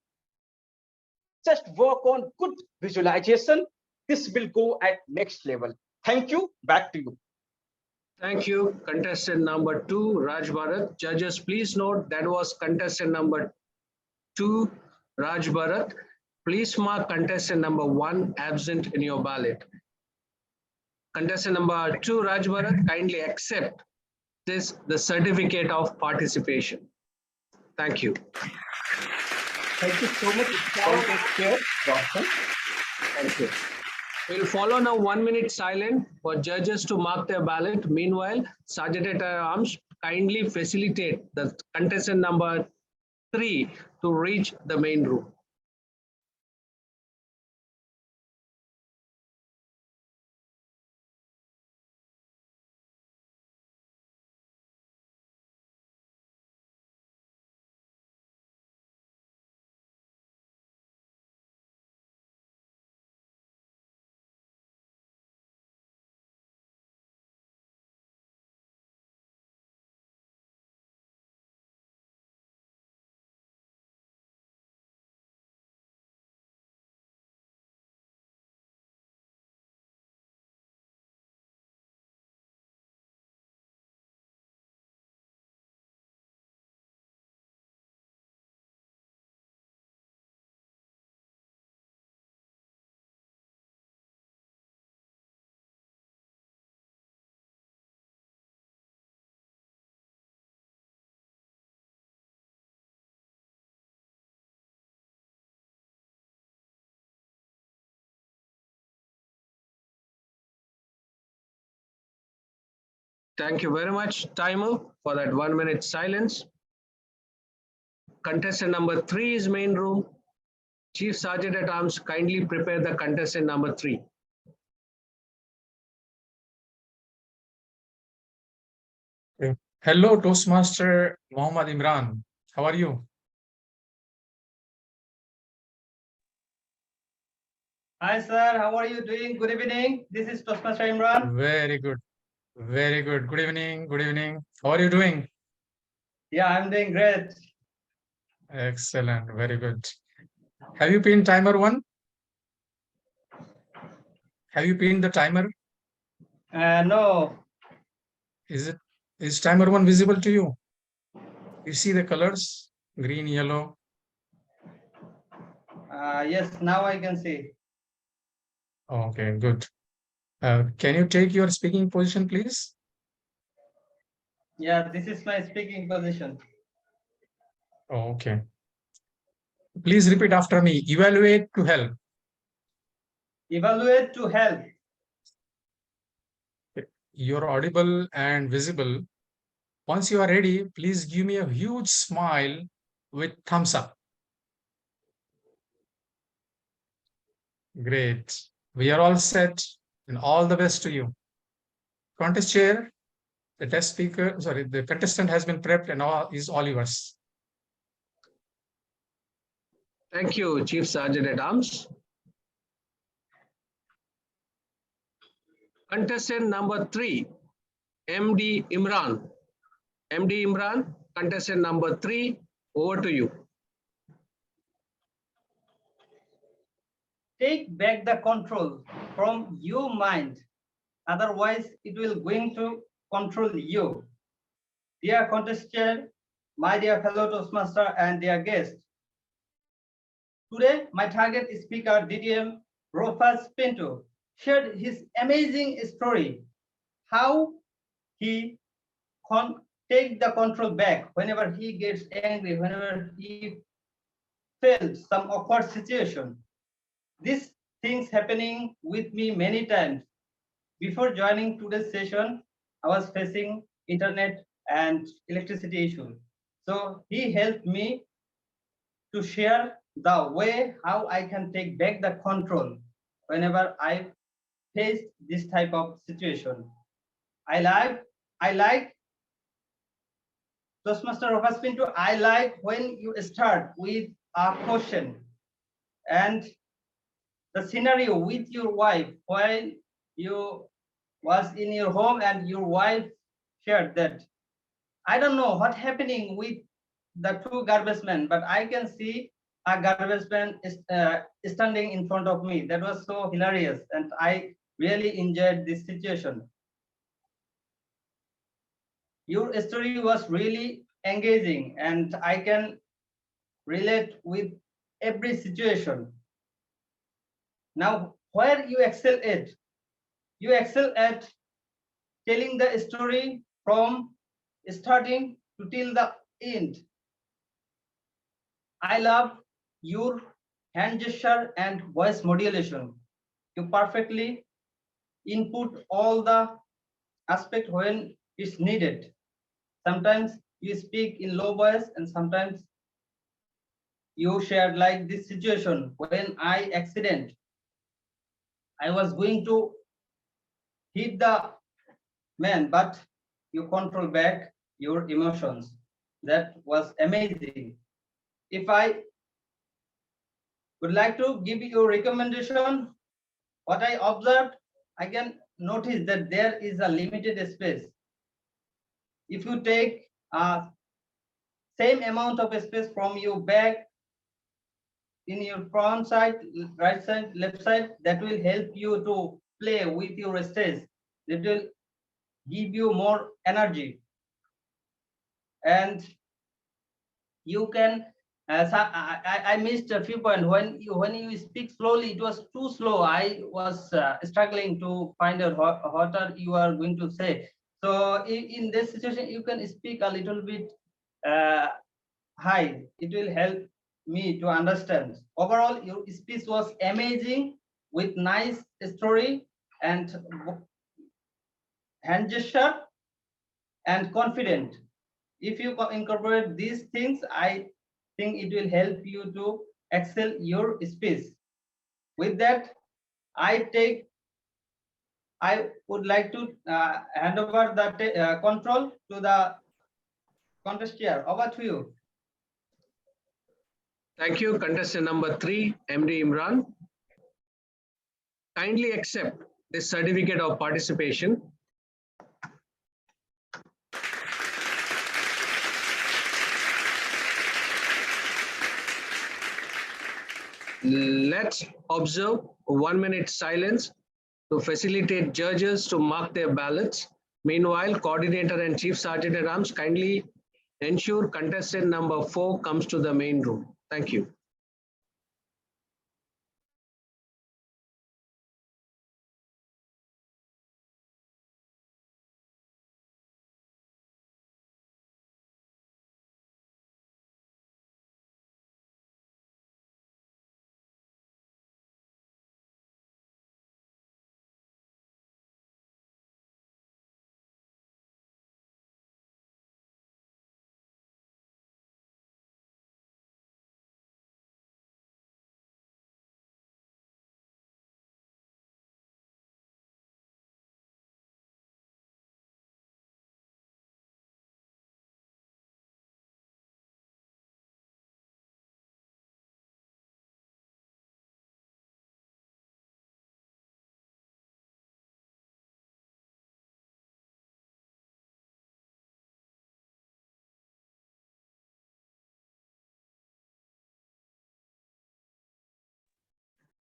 I: Just work on good visualization. This will go at next level. Thank you. Back to you.
D: Thank you, contestant number 2, Raj Bharat. Judges, please note that was contestant number 2, Raj Bharat. Please mark contestant number 1 absent in your ballot. Contestant number 2, Raj Bharat, kindly accept the certificate of participation. Thank you.
I: Thank you so much.
D: Thank you. We'll follow now 1 minute silence for judges to mark their ballot. Meanwhile, Sergeant at Arms, kindly facilitate the contestant number 3 to reach the main room. Thank you very much, timer, for that 1 minute silence. Contestant number 3 is main room. Chief Sergeant at Arms, kindly prepare the contestant number 3.
A: Okay. Hello, Toastmaster Mohammad Imran. How are you?
I: Hi, sir. How are you doing? Good evening. This is Toastmaster Imran.
A: Very good. Very good. Good evening. Good evening. How are you doing?
I: Yeah, I'm doing great.
A: Excellent. Very good. Have you pinned timer 1? Have you pinned the timer?
I: No.
A: Is timer 1 visible to you? You see the colors? Green, yellow.
I: Yes, now I can see.
A: Okay, good. Can you take your speaking position, please?
I: Yeah, this is my speaking position.
A: Okay. Please repeat after me. Evaluate to help.
I: Evaluate to help.
A: You're audible and visible. Once you are ready, please give me a huge smile with thumbs up. Great. We are all set and all the best to you. Contest chair, the the contestant has been prepped and is all yours.
D: Thank you, Chief Sergeant at Arms. Contestant number 3, MD Imran. MD Imran, contestant number 3, over to you.
I: Take back the control from your mind. Otherwise, it will going to control you. Dear contestant, my dear fellow Toastmaster and dear guest. Today, my target speaker, DTM Rufus Pinto, shared his amazing story, how he take the control back whenever he gets angry, whenever he feels some awkward situation. These things happening with me many times. Before joining today's session, I was facing internet and electricity issues. So he helped me to share the way how I can take back the control whenever I face this type of situation. I like Toastmaster Rufus Pinto. I like when you start with a question and the scenario with your wife when you was in your home and your wife shared that. I don't know what happening with the two garbage men, but I can see a garbage man is standing in front of me. That was so hilarious, and I really enjoyed this situation. Your story was really engaging, and I can relate with every situation. Now, where you excel at? You excel at telling the story from starting to till the end. I love your hand gesture and voice modulation. You perfectly input all the aspect when it's needed. Sometimes you speak in low voice and sometimes you shared like this situation when I accident. I was going to hit the man, but you control back your emotions. That was amazing. If I would like to give you a recommendation, what I observed, I can notice that there is a limited space. If you take same amount of space from your back in your front side, right side, left side, that will help you to play with your stage. It will give you more energy. And you can I missed a few points when you speak slowly. It was too slow. I was struggling to find out what are you are going to say. So in this situation, you can speak a little bit high. It will help me to understand. Overall, your speech was amazing with nice story and hand gesture and confident. If you incorporate these things, I think it will help you to excel your speech. With that, I would like to hand over the control to the contestant. Over to you.
D: Thank you, contestant number 3, MD Imran. Kindly accept this certificate of participation. Let's observe a 1-minute silence to facilitate judges to mark their ballots. Meanwhile, coordinator and chief sergeant at arms kindly ensure contestant number 4 comes to the main room. Thank you.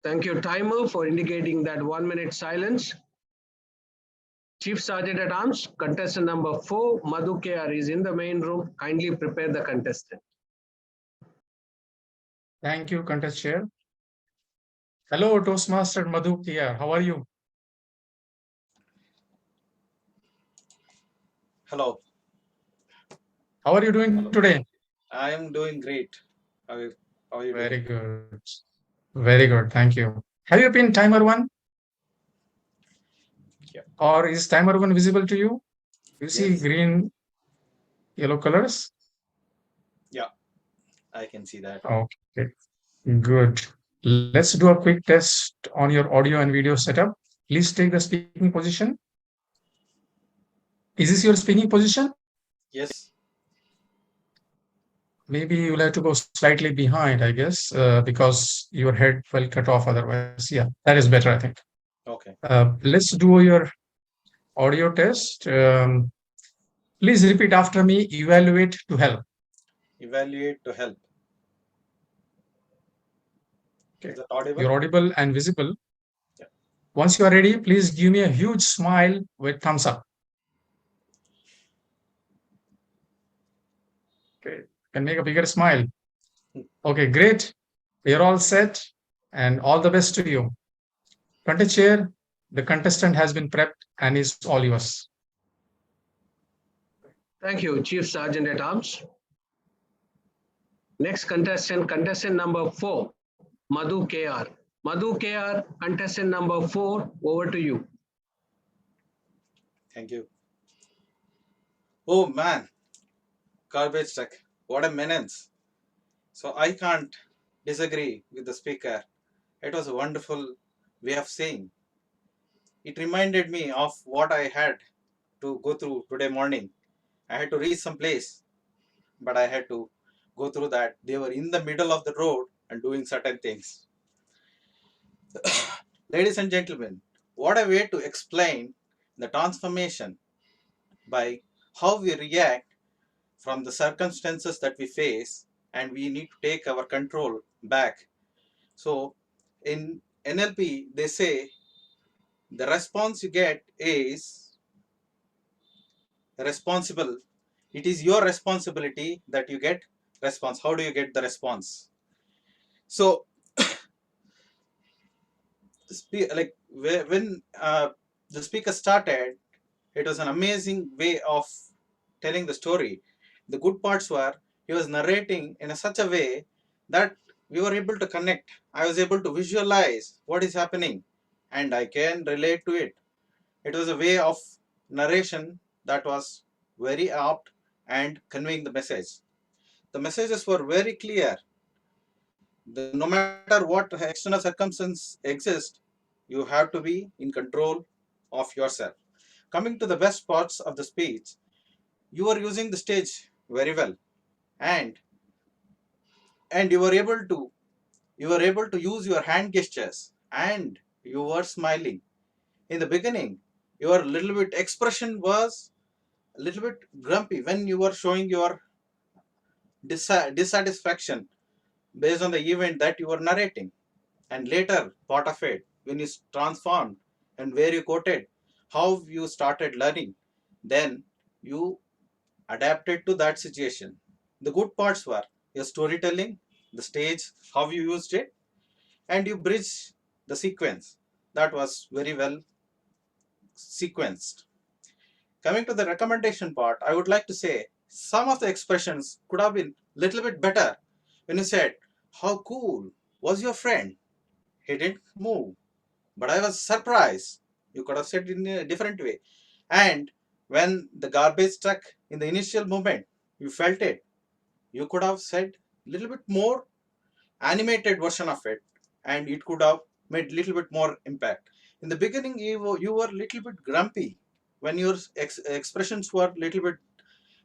D: Thank you, timer, for indicating that 1-minute silence. Chief Sergeant at Arms, contestant number 4, Madhu KR, is in the main room. Kindly prepare the contestant.
A: Thank you, contest chair. Hello, Toastmaster Madhu here. How are you?
J: Hello,
A: How are you doing today?
J: I am doing great. How are you
A: Very
J: doing?
A: good. Very good. Thank you. Have you been timer 1?
J: Yeah.
A: Or is timer 1 visible to you? You see
J: Yes.
A: green, yellow colors?
J: Yeah, I can see that.
A: Okay, good. Let's do a quick test on your audio and video setup. Please take the speaking position. Is this your speaking position?
J: Yes.
A: Maybe you'll have to go slightly behind, I guess, because your head will cut off otherwise. Yeah, that is better, I think.
J: Okay.
A: Let's do your audio test. Please repeat after me, evaluate to help.
J: Evaluate to help.
A: Okay.
J: Is that audible?
A: You're audible and visible.
J: Yeah.
A: Once you are ready, please give me a huge smile with thumbs up. Okay, can make a bigger smile. Okay, great. We're all set and all the best to you. Contest chair, the contestant has been prepped and is all yours.
D: Thank you, Chief Sergeant at Arms. Next contestant number 4, Madhu KR. Madhu KR, contestant number 4, over to you.
J: Thank you. Oh man, garbage truck. What a menace. So I can't disagree with the speaker. It was a wonderful way of saying. It reminded me of what I had to go through today morning. I had to reach some place, but I had to go through that. They were in the middle of the road and doing certain things. Ladies and gentlemen, what a way to explain the transformation by how we react from the circumstances that we face, and we need to take our control back. So in NLP, they say the response you get is responsible. It is your responsibility that you get response. How do you get the response? So like when the speaker started, it was an amazing way of telling the story. The good parts were he was narrating in such a way that we were able to connect. I was able to visualize what is happening and I can relate to it. It was a way of narration that was very apt and conveying the message. The messages were very clear. No matter what external circumstances exist, you have to be in control of yourself. Coming to the best parts of the speech, you are using the stage very well, and you were able to use your hand gestures, and you were smiling. In the beginning, your little bit expression was a little bit grumpy when you were showing your dissatisfaction based on the event that you were narrating. And later part of it, when you transformed and where you quoted how you started learning, then you adapted to that situation. The good parts were your storytelling, the stage, how you used it, and you bridged the sequence. That was very well sequenced. Coming to the recommendation part, I would like to say some of the expressions could have been a little bit better when you said, "How cool was your friend? He didn't move, but I was surprised." You could have said it in a different way. And when the garbage truck in the initial moment, you felt it, you could have said a little bit more animated version of it, and it could have made a little bit more impact. In the beginning, you were a little bit grumpy when your expressions were a little bit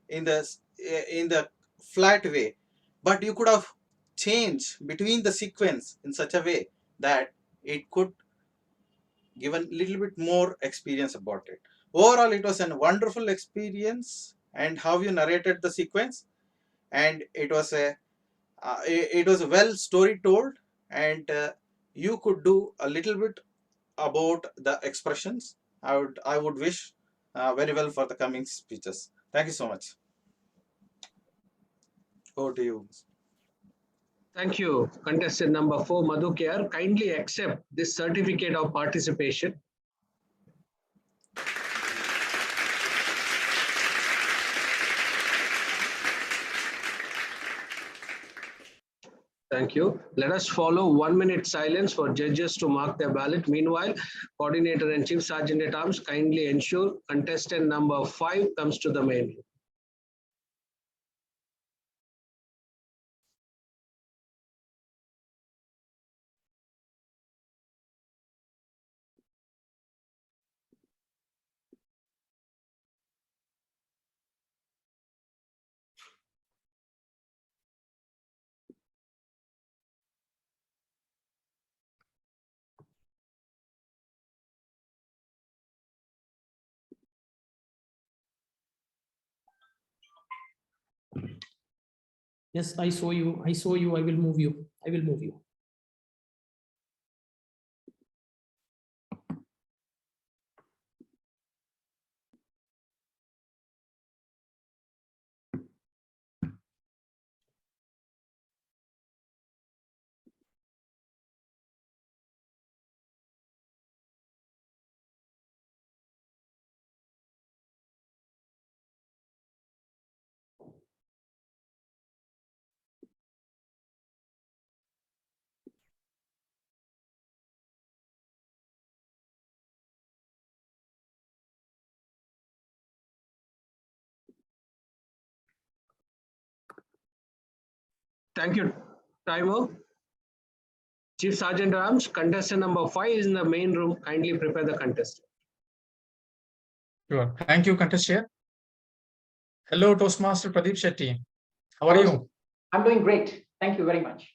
J: in the flat way, but you could have changed between the sequence in such a way that it could give a little bit more experience about it. Overall, it was a wonderful experience, and how you narrated the sequence, and it was a well story told, and you could do a little bit about the expressions. I would wish very well for the coming speeches. Thank you so much. Over to you.
D: Thank you, contestant number 4, Madhukar. Kindly accept this certificate of participation. Thank you. Let us follow 1 minute silence for judges to mark their ballot. Meanwhile, Coordinator and Chief Sergeant at Arms, kindly ensure contestant number 5 comes to the main room.
G: Yes, I saw you. I saw you. I will move you. I will move you.
D: Thank you, Timer. Chief Sergeant at Arms, contestant number 5 is in the main room. Kindly prepare the contestant.
A: Sure. Thank you, contestant. Hello, Toastmaster Pradeep Shetty. How are you?
K: I'm doing great. Thank you very much.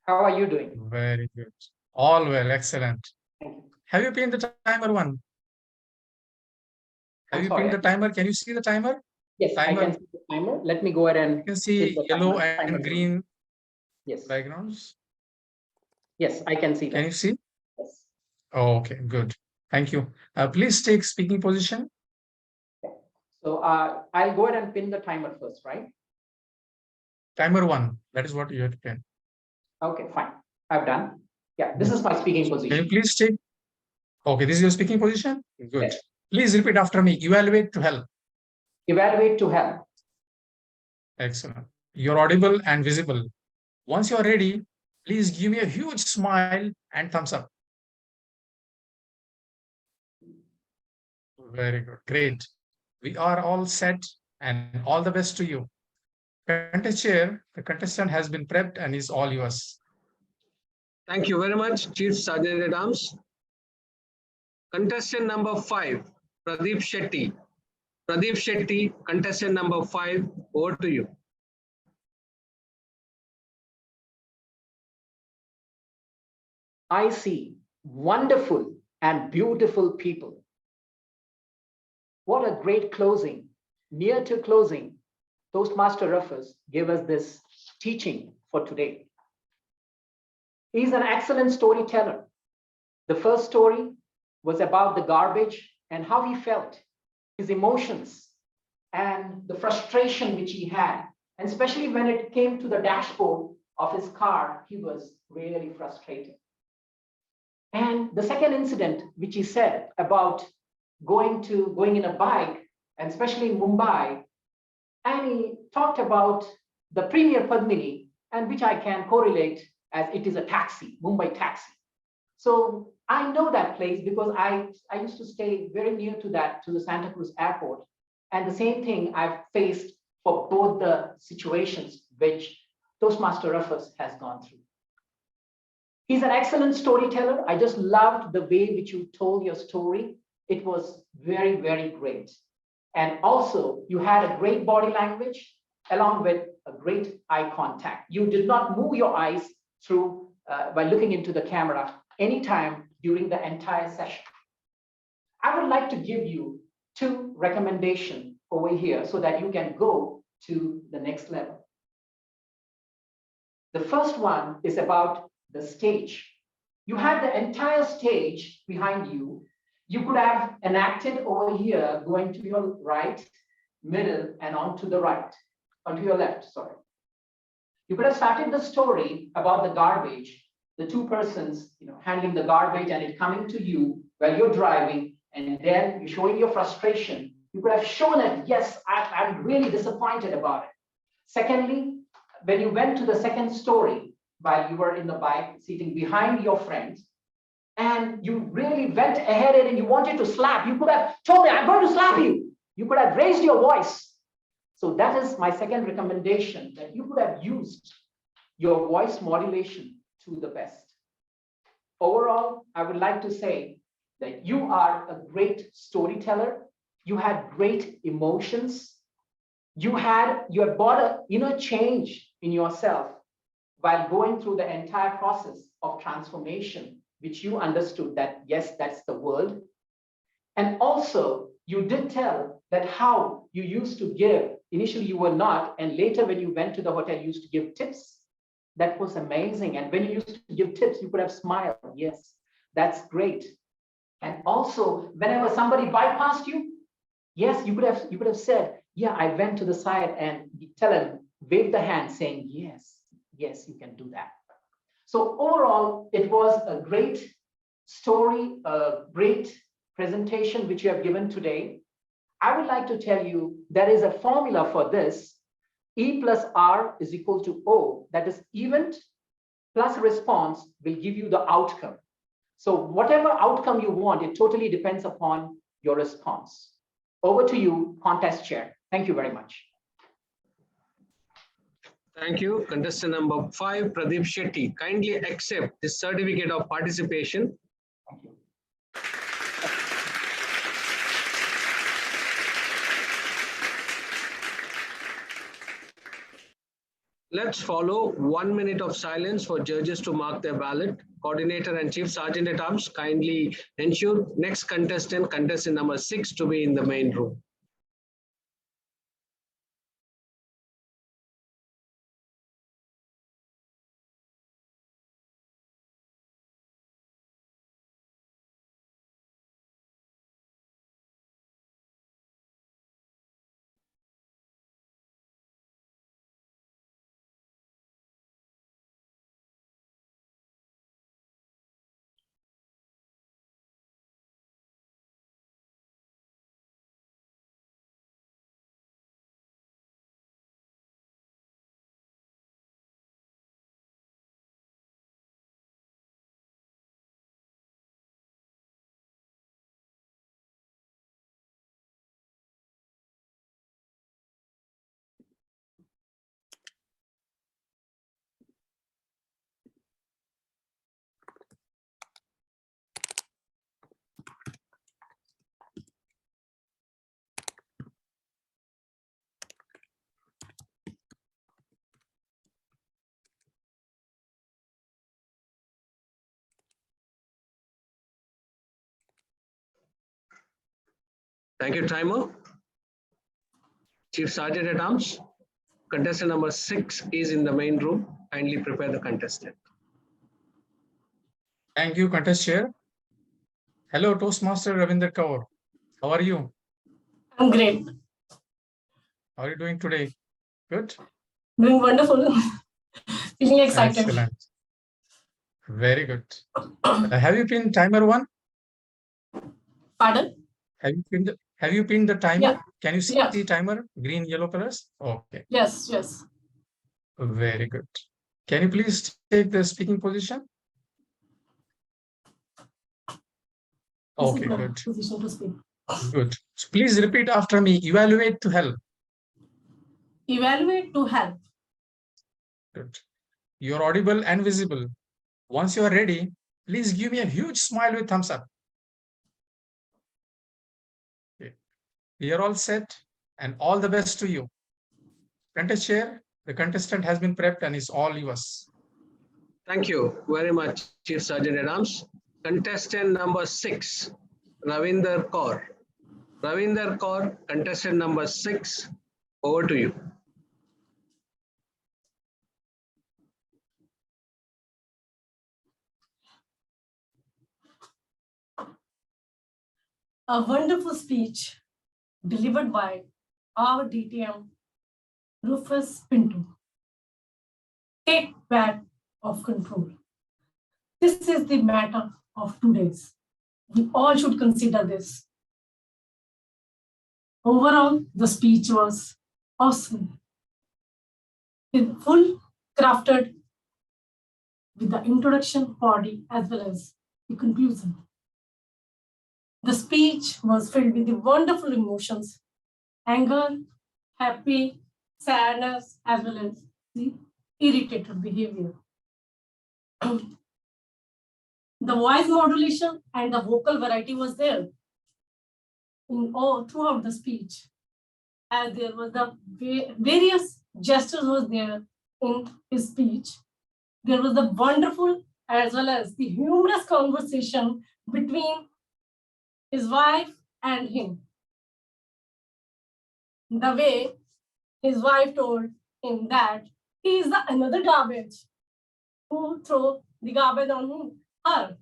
K: How are you doing?
A: Very good. All well, excellent.
K: Thank you.
A: Have you pinned the timer one? Have
K: I'm
A: you
K: sorry,
A: pinned the timer? Can you see the timer?
K: Yes, I
A: Timer.
K: can see the timer. Let me go ahead and
A: You can see
K: hit the
A: yellow
K: timer
A: and green
K: Yes.
A: backgrounds.
K: Yes, I can see
A: Can
K: that.
A: you see?
K: Yes.
A: Oh, okay, good. Thank you. Please take speaking position.
K: So I'll go ahead and pin the timer first, right?
A: Timer 1. That is what you have to pin.
K: Okay, fine. I've done. Yeah, this is my speaking
A: Can you
K: position.
A: please take? Okay, this is your speaking position. Good.
K: Yes.
A: Please repeat after me. Evaluate to help.
K: Evaluate to help.
A: Excellent. You're audible and visible. Once you're ready, please give me a huge smile and thumbs up. Very good. Great. We are all set and all the best to you. Contest chair, the contestant has been prepped and is all yours.
D: Thank you very much, Chief Sergeant at Arms. Contestant number 5, Pradeep Shetty. Pradeep Shetty, contestant number 5, over to you.
K: I see wonderful and beautiful people. What a great closing. Near to closing, Toastmaster Rufus gave us this teaching for today. He's an excellent storyteller. The first story was about the garbage and how he felt, his emotions, and the frustration which he had. And especially when it came to the dashboard of his car, he was really frustrated. And the second incident, which he said about going in a bike, and especially in Mumbai, and he talked about the Premier Padmini, and which I can correlate as it is a taxi, Mumbai taxi. So I know that place because I used to stay very near to the Santa Cruz airport. And the same thing I've faced for both the situations which Toastmaster Rufus has gone through. He's an excellent storyteller. I just loved the way which you told your story. It was very, very great. And also, you had a great body language along with a great eye contact. You did not move your eyes through by looking into the camera anytime during the entire session. I would like to give you 2 recommendations over here so that you can go to the next level. The first one is about the stage. You had the entire stage behind you. You could have enacted over here, going to your right, middle, and onto the right, onto your left, sorry. You could have started the story about the garbage, the 2 persons, handling the garbage and it coming to you while you're driving, and then you're showing your frustration. You could have shown it, yes, I'm really disappointed about it. Secondly, when you went to the second story, while you were in the bike sitting behind your friends, and you really went ahead and you wanted to slap, you could have told me, I'm going to slap you. You could have raised your voice. So that is my second recommendation, that you could have used your voice modulation to the best. Overall, I would like to say that you are a great storyteller. You had great emotions. You have brought an inner change in yourself while going through the entire process of transformation, which you understood that, yes, that's the world. And also, you did tell that how you used to give. Initially, you were not. And later, when you went to the hotel, you used to give tips. That was amazing. And when you used to give tips, you could have smiled. Yes, that's great. And also, whenever somebody bypassed you, yes, you could have said, yeah, I went to the side and tell him, wave the hand saying, yes, yes, you can do that. So overall, it was a great story, a great presentation which you have given today. I would like to tell you there is a formula for this. E plus R is equal to O. That is event plus response will give you the outcome. So whatever outcome you want, it totally depends upon your response. Over to you, contest chair. Thank you very much.
D: Thank you. Contestant number 5, Pradeep Shetty. Kindly accept this certificate of participation.
K: Thank you.
D: Let's follow 1 minute of silence for judges to mark their ballot. Coordinator and Chief Sergeant at Arms, kindly ensure next contestant number 6 to be in the main room. Thank you, timer. Chief Sergeant at Arms, contestant number 6 is in the main room. Kindly prepare the contestant.
A: Thank you, contest chair. Hello, Toastmaster Ravinder Kaur. How are you?
L: I'm great.
A: How are you doing today? Good?
L: Doing wonderful. Feeling excited.
A: Excellent. Very good. Have you pinned timer 1?
L: Pardon?
A: Have you pinned the timer?
L: Yeah.
A: Can you see
L: Yeah.
A: the timer? Green, yellow colors? Okay.
L: Yes, yes.
A: Very good. Can you please take the speaking position?
L: This
A: Okay,
L: is my
A: good.
L: position to speak.
A: Good. So please repeat after me. Evaluate to help.
L: Evaluate to help.
A: Good. You're audible and visible. Once you are ready, please give me a huge smile with thumbs up. Okay. We are all set and all the best to you. Contest chair, the contestant has been prepped and is all yours.
D: Thank you very much, Chief Sergeant at Arms. Contestant number 6, Ravinder Kaur. Ravinder Kaur, contestant number 6, over to you.
L: A wonderful speech delivered by our DTM, Rufus Pinto. Take back of control. This is the matter of today's. We all should consider this. Overall, the speech was awesome. With full crafted with the introduction, body, as well as the conclusion. The speech was filled with the wonderful emotions, anger, happy, sadness, as well as the irritated behavior. The voice modulation and the vocal variety was there in all throughout the speech, as there was the various gestures was there in his speech. There was the wonderful as well as the humorous conversation between his wife and him. The way his wife told him that he is the another garbage who throw the garbage on her.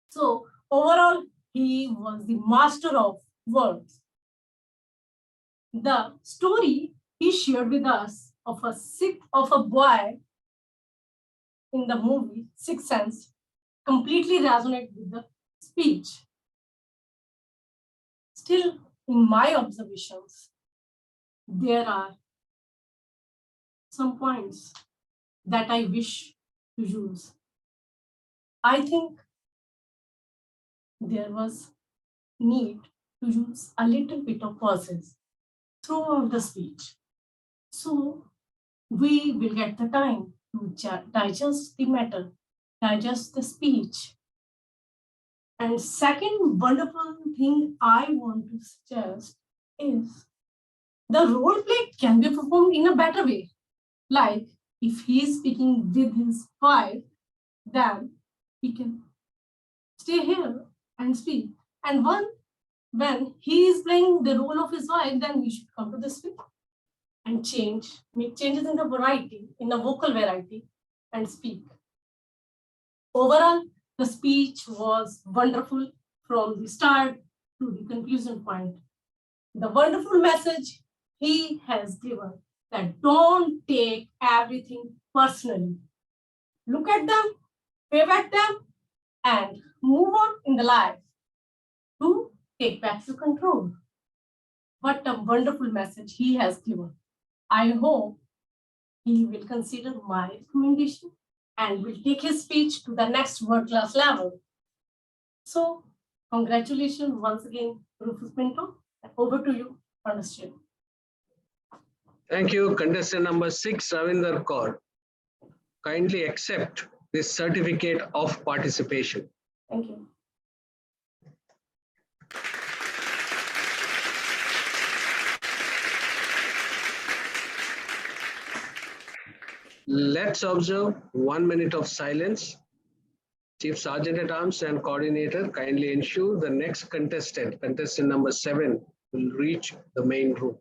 L: So overall, he was the master of words. The story he shared with us of a boy in the movie Sixth Sense completely resonated with the speech. Still, in my observations, there are some points that I wish to use. I think there was need to use a little bit of pauses throughout the speech. So we will get the time to digest the matter, digest the speech. And second wonderful thing I want to suggest is the role play can be performed in a better way. Like if he is speaking with his wife, then he can stay here and speak. And when he is playing the role of his wife, then we should come to the speak and make changes in the variety, in the vocal variety, and speak. Overall, the speech was wonderful from the start to the conclusion point. The wonderful message he has given that don't take everything personally. Look at them, wave at them, and move on in the life to take back the control. What a wonderful message he has given. I hope he will consider my recommendation and will take his speech to the next world-class level. So, congratulations once again, Rufus Pinto. Over to you, understand.
D: Thank you, contestant number 6, Ravinder Kaur. Kindly accept this certificate of participation.
L: Thank you.
D: Let's observe 1 minute of silence Chief Sergeant at Arms and Coordinator, kindly ensure the next contestant, contestant number 7, will reach the main room.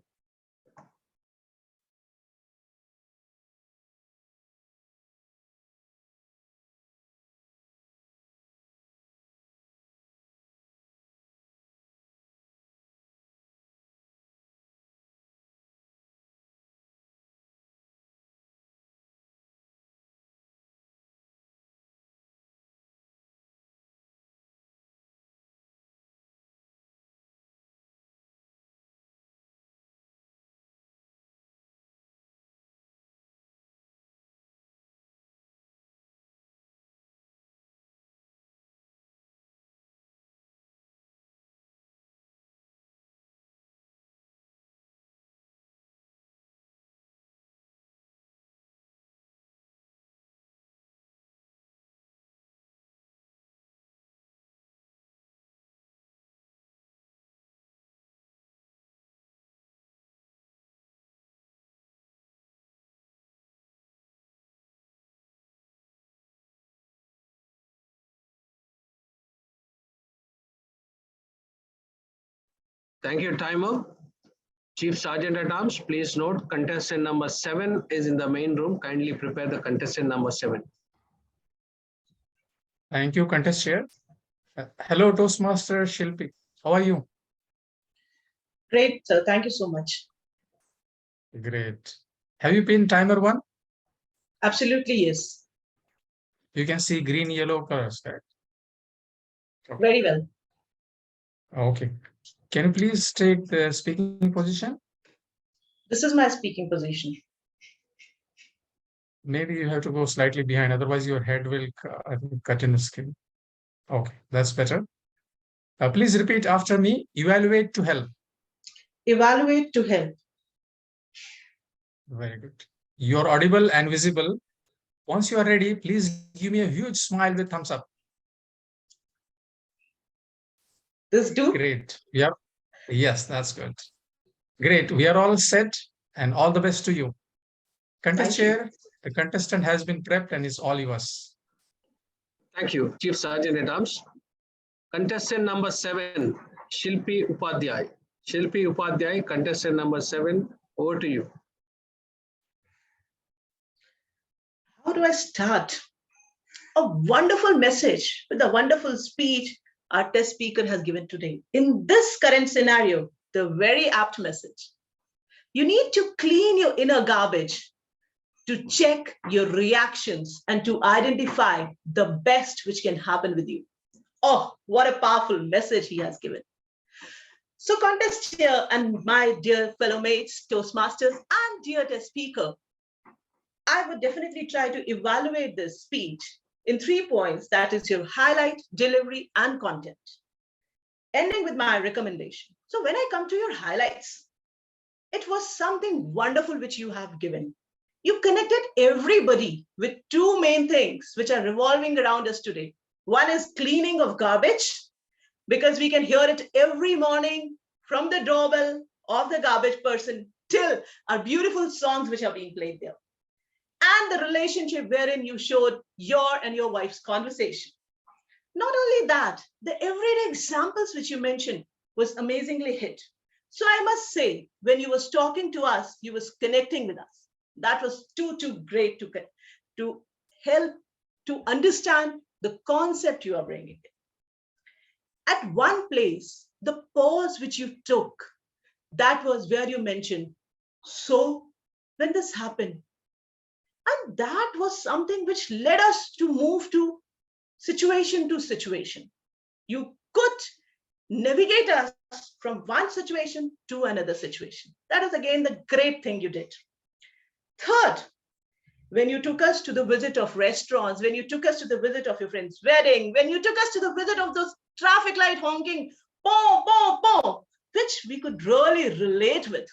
D: Thank you, timer. Chief Sergeant at Arms, please note contestant number 7 is in the main room. Kindly prepare the contestant number 7.
A: Thank you, Contest Chair. Hello, Toastmaster Shilpi. How are you?
M: Great, sir. Thank you so much.
A: Great. Have you been timer 1?
M: Absolutely, yes.
A: You can see green, yellow colors, correct?
M: Very well.
A: Okay. Can you please take the speaking position?
M: This is my speaking position.
A: Maybe you have to go slightly behind, otherwise your head will cut in the skin. Okay, that's better. Please repeat after me. Evaluate to help.
M: Evaluate to help.
A: Very good. You're audible and visible. Once you are ready, please give me a huge smile with thumbs up.
M: This do?
A: Great. Yep. Yes, that's good. Great. We are all set and all the best to you. Contest Chair, the contestant has been prepped and is all yours.
D: Thank you, Chief Sergeant at Arms. Contestant number 7, Shilpi Upadhyay. Shilpi Upadhyay, contestant number 7, over to you.
M: How do I start? A wonderful message with a wonderful speech our test speaker has given today. In this current scenario, the very apt message. You need to clean your inner garbage to check your reactions and to identify the best which can happen with you. Oh, what a powerful message he has given. So contest chair and my dear fellow mates, Toastmasters and dear test speaker, I would definitely try to evaluate this speech in 3 points, that is your highlight, delivery, and content. Ending with my recommendation. So when I come to your highlights, it was something wonderful which you have given. You connected everybody with 2 main things which are revolving around us today. One is cleaning of garbage, because we can hear it every morning from the doorbell of the garbage person till our beautiful songs which are being played there. And the relationship wherein you showed your and your wife's conversation. Not only that, the everyday examples which you mentioned was amazingly hit. So I must say, when you was talking to us, you was connecting with us. That was too great to help to understand the concept you are bringing in. At one place, the pause which you took, that was where you mentioned, so when this happened, and that was something which led us to move to situation. You could navigate us from one situation to another situation. That is again the great thing you did. Third, when you took us to the visit of restaurants, when you took us to the visit of your friend's wedding, when you took us to the visit of those traffic light honking, boom, boom, boom, which we could really relate with.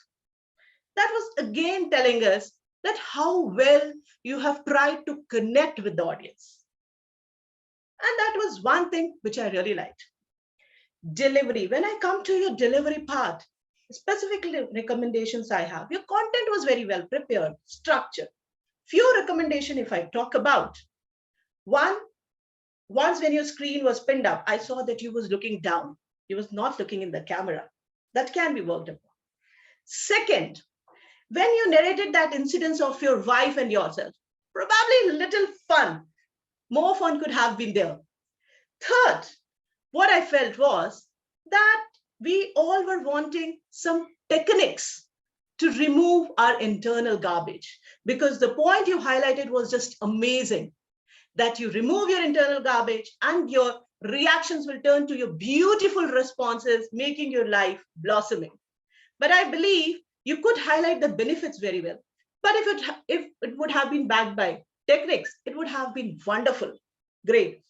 M: That was again telling us that how well you have tried to connect with the audience. And that was one thing which I really liked. Delivery. When I come to your delivery part, specifically recommendations I have, your content was very well prepared, structured. Few recommendations if I talk about. One, Once when your screen was pinned up, I saw that you was looking down. You was not looking in the camera. That can be worked upon. Second, when you narrated that incident of your wife and yourself, probably a little fun, more fun could have been there. Third, what I felt was that we all were wanting some techniques to remove our internal garbage, because the point you highlighted was just amazing, that you remove your internal garbage and your reactions will turn to your beautiful responses, making your life blossoming. But I believe you could highlight the benefits very well. But if it would have been backed by techniques, it would have been wonderful. Great.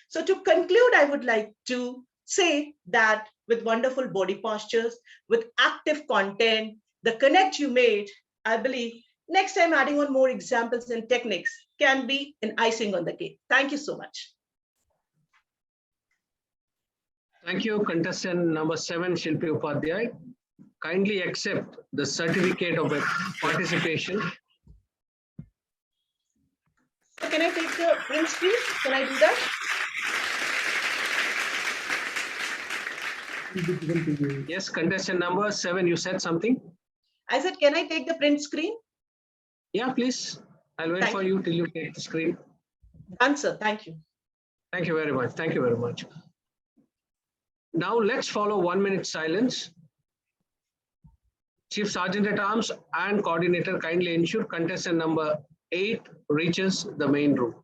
M: So to conclude, I would like to say that with wonderful body postures, with active content, the connect you made, I believe next time adding on more examples and techniques can be an icing on the cake. Thank you so much.
D: Thank you, contestant number 7, Shilpi Upadhyay. Kindly accept the certificate of participation.
M: So can I take the print screen? Can I do that?
D: Yes, contestant number 7, you said something?
M: I said, can I take the print screen?
D: Yeah, please. I'll wait for you till you take the screen.
M: Done, sir. Thank you.
D: Thank you very much. Thank you very much. Now let's follow 1 minute silence. Chief Sergeant at Arms and coordinator kindly ensure contestant number 8 reaches the main room.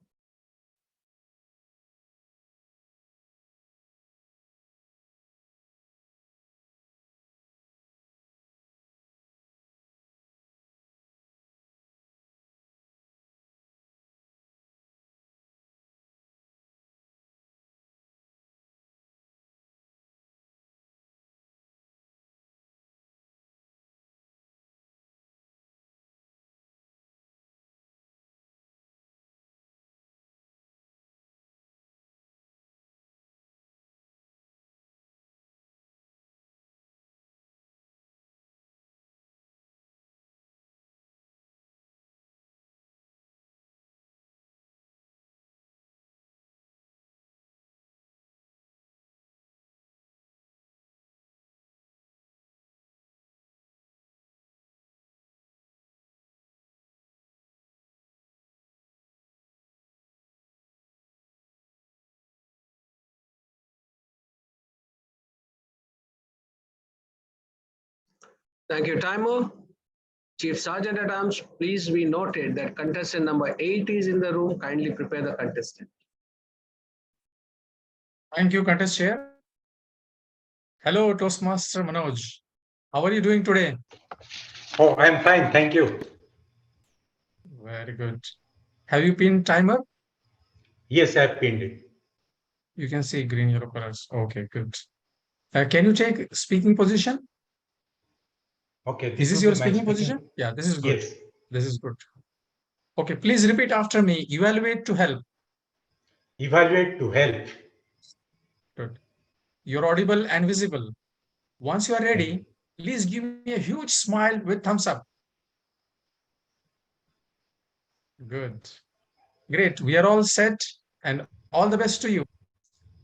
D: Thank you, timer. Chief Sergeant at Arms, please be noted that contestant number 8 is in the room. Kindly prepare the contestant.
A: Thank you, contest chair. Hello, Toastmaster Manoj. How are you doing today?
N: Oh, I'm fine. Thank you.
A: Very good. Have you pinned timer?
N: Yes, I've pinned it.
A: You can see green yellow colors. Okay, good. Can you take speaking position?
N: Okay.
A: Is this your speaking position? Yeah, this is good.
N: Yes.
A: This is good. Okay, please repeat after me. Evaluate to help.
N: Evaluate to help.
A: Good. You're audible and visible. Once you are ready, please give me a huge smile with thumbs up. Good. Great. We are all set and all the best to you.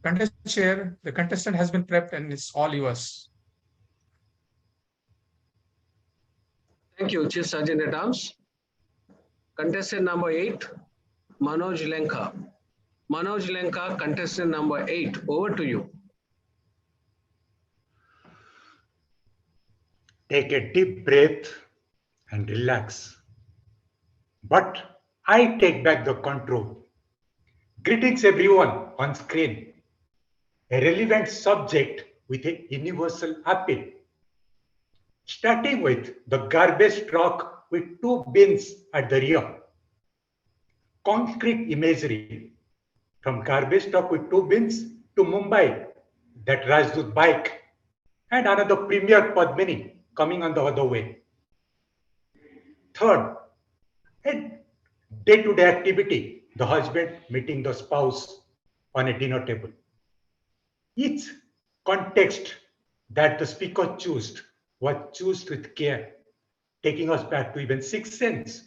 A: Contest chair, the contestant has been prepped and it's all yours.
D: Thank you, Chief Sergeant at Arms. Contestant number 8, Manoj Lenka. Manoj Lenka, contestant number 8, over to you.
N: Take a deep breath and relax. But I take back the control. Greetings everyone on screen. A relevant subject with a universal appeal. Starting with the garbage truck with 2 bins at the rear. Concrete imagery from garbage truck with 2 bins to Mumbai, that Rajdut bike, and another premier Padmini coming on the other way. Third, a day-to-day activity, the husband meeting the spouse on a dinner table. Each context that the speaker chose was chosen with care, taking us back to even 6th sense.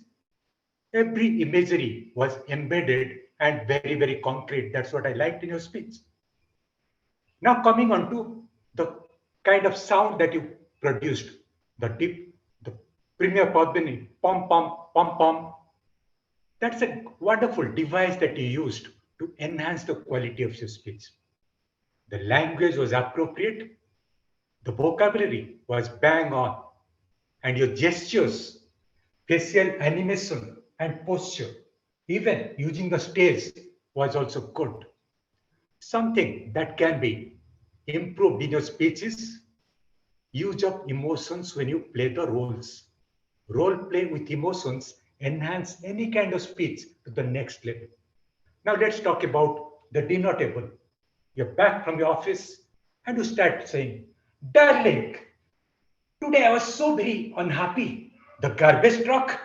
N: Every imagery was embedded and very, very concrete. That's what I liked in your speech. Now coming on to the kind of sound that you produced, the deep, the Premier Padmini, pom pom, pom pom. That's a wonderful device that you used to enhance the quality of your speech. The language was appropriate, the vocabulary was bang on, and your gestures, facial animation, and posture, even using the stage, was also good. Something that can be improved in your speeches, use of emotions when you play the roles. Role play with emotions enhance any kind of speech to the next level. Now let's talk about the dinner table. You're back from your office and you start saying, darling, today I was so very unhappy. The garbage truck,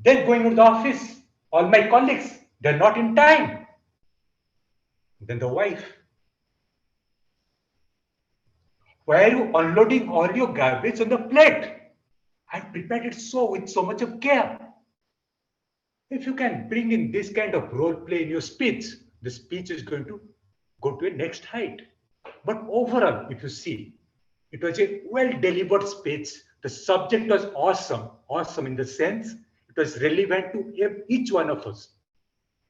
N: then going to the office, all my colleagues, they're not in time. Then the wife, why are you unloading all your garbage on the plate? I prepared it so with so much of care. If you can bring in this kind of role play in your speech, the speech is going to go to a next height. But overall, if you see, it was a well-delivered speech. The subject was awesome. Awesome in the sense it was relevant to each one of us.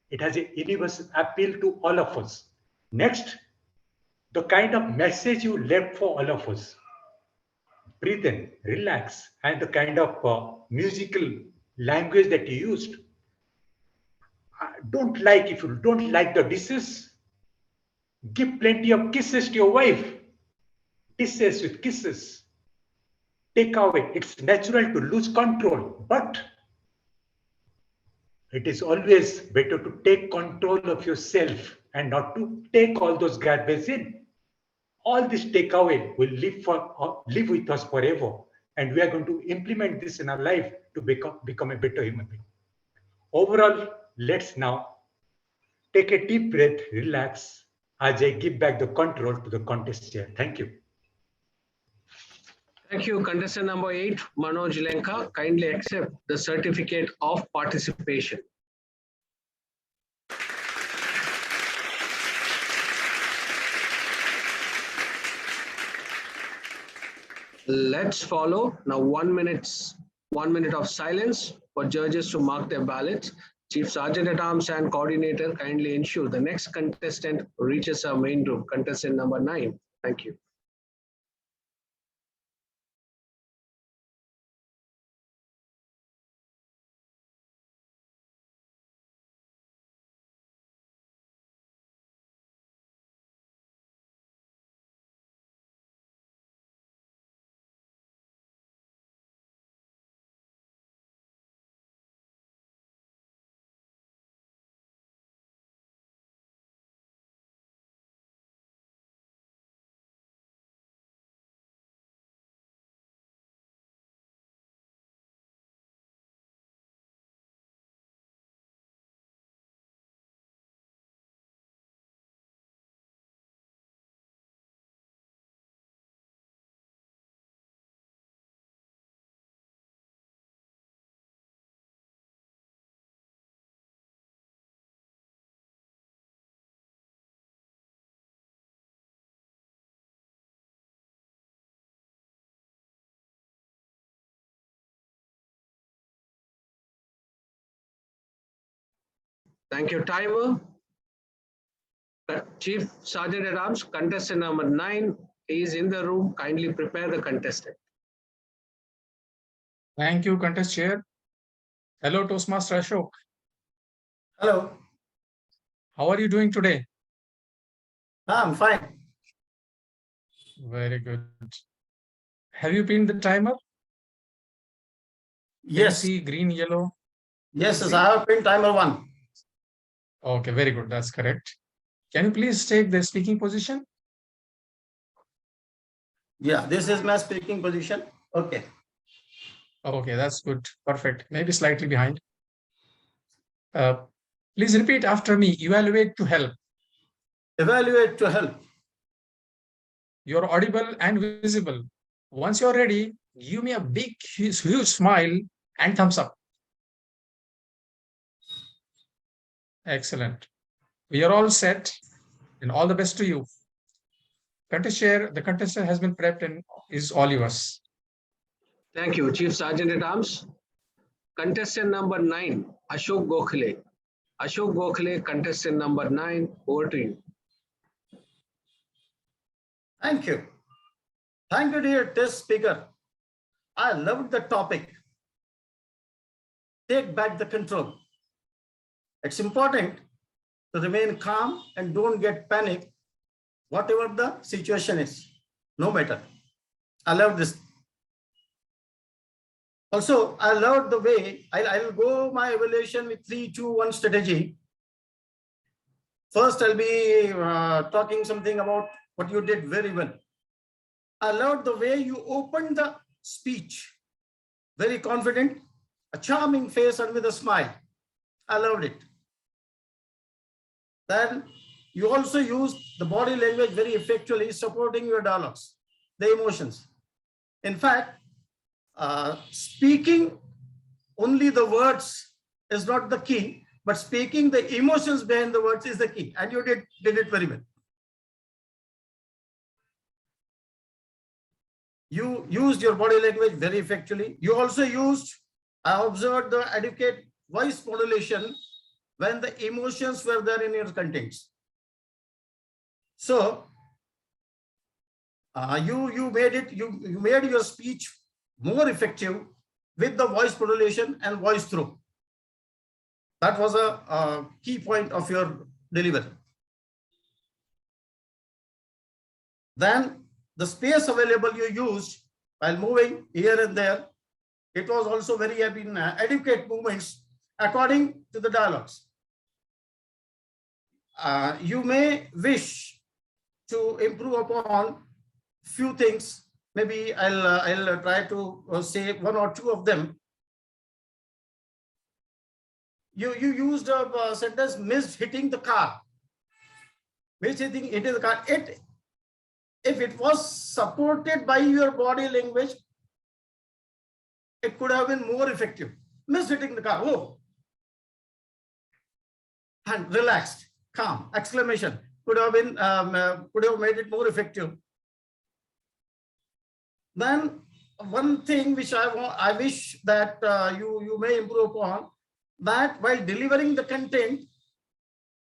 N: It has a universal appeal to all of us. Next, the kind of message you left for all of us. Breathe in, relax, and the kind of musical language that you used. If you don't like the dishes, give plenty of kisses to your wife. Dishes with kisses. Take away. It's natural to lose control, but it is always better to take control of yourself and not to take all those garbage in. All this takeaway will live with us forever, and we are going to implement this in our life to become a better human being. Overall, let's now take a deep breath, relax, as I give back the control to the contest chair. Thank you.
D: Thank you, contestant number 8, Manoj Lenka. Kindly accept the certificate of participation. Let's follow now 1 minute of silence for judges to mark their ballots. Chief Sergeant at Arms and coordinator, kindly ensure the next contestant reaches our main room. Contestant number 9. Thank you. Thank you, timer. Chief Sergeant at Arms, contestant number 9 is in the room. Kindly prepare the contestant.
A: Thank you, contest chair. Hello, Toastmaster Ashok.
O: Hello.
A: How are you doing today?
O: I'm fine.
A: Very good. Have you pinned the timer?
O: Yes.
A: See green, yellow.
O: Yes, I have pinned timer 1.
A: Okay, very good. That's correct. Can you please take the speaking position?
O: Yeah, this is my speaking position. Okay.
A: Okay, that's good. Perfect. Maybe slightly behind. Please repeat after me. Evaluate to help.
O: Evaluate to help.
A: You're audible and visible. Once you're ready, give me a big, huge smile and thumbs up. Excellent. We are all set, and all the best to you. The contestant has been prepped and is all yours.
D: Thank you, Chief Sergeant at Arms. Contestant number 9, Ashok Gokhale. Ashok Gokhale, contestant number 9, over to you.
O: Thank you. Thank you, dear test speaker. I loved the topic. Take back the control. It's important to remain calm and don't get panic, whatever the situation is, no matter. I love this. Also, I love the way I'll go my evaluation with 3, 2, 1 strategy. First, I'll be talking something about what you did very well. I loved the way you opened the speech. Very confident, a charming face and with a smile. I loved it. Then you also used the body language very effectively, supporting your dialogues, the emotions. In fact, speaking only the words is not the key, but speaking the emotions behind the words is the key. And you did it very well. You used your body language very effectively. You also used, I observed the adequate voice modulation when the emotions were there in your contents. So you made your speech more effective with the voice modulation and voice through. That was a key point of your delivery. Then the space available you used while moving here and there, it was also very adequate movements according to the dialogues. You may wish to improve upon few things. Maybe I'll try to say 1 or 2 of them. You used a sentence, missed hitting the car. Missed hitting the car. If it was supported by your body language, it could have been more effective. Missed hitting the car. Oh, and relaxed, calm, exclamation could have been could have made it more effective. Then one thing which I wish that you may improve upon, that while delivering the content,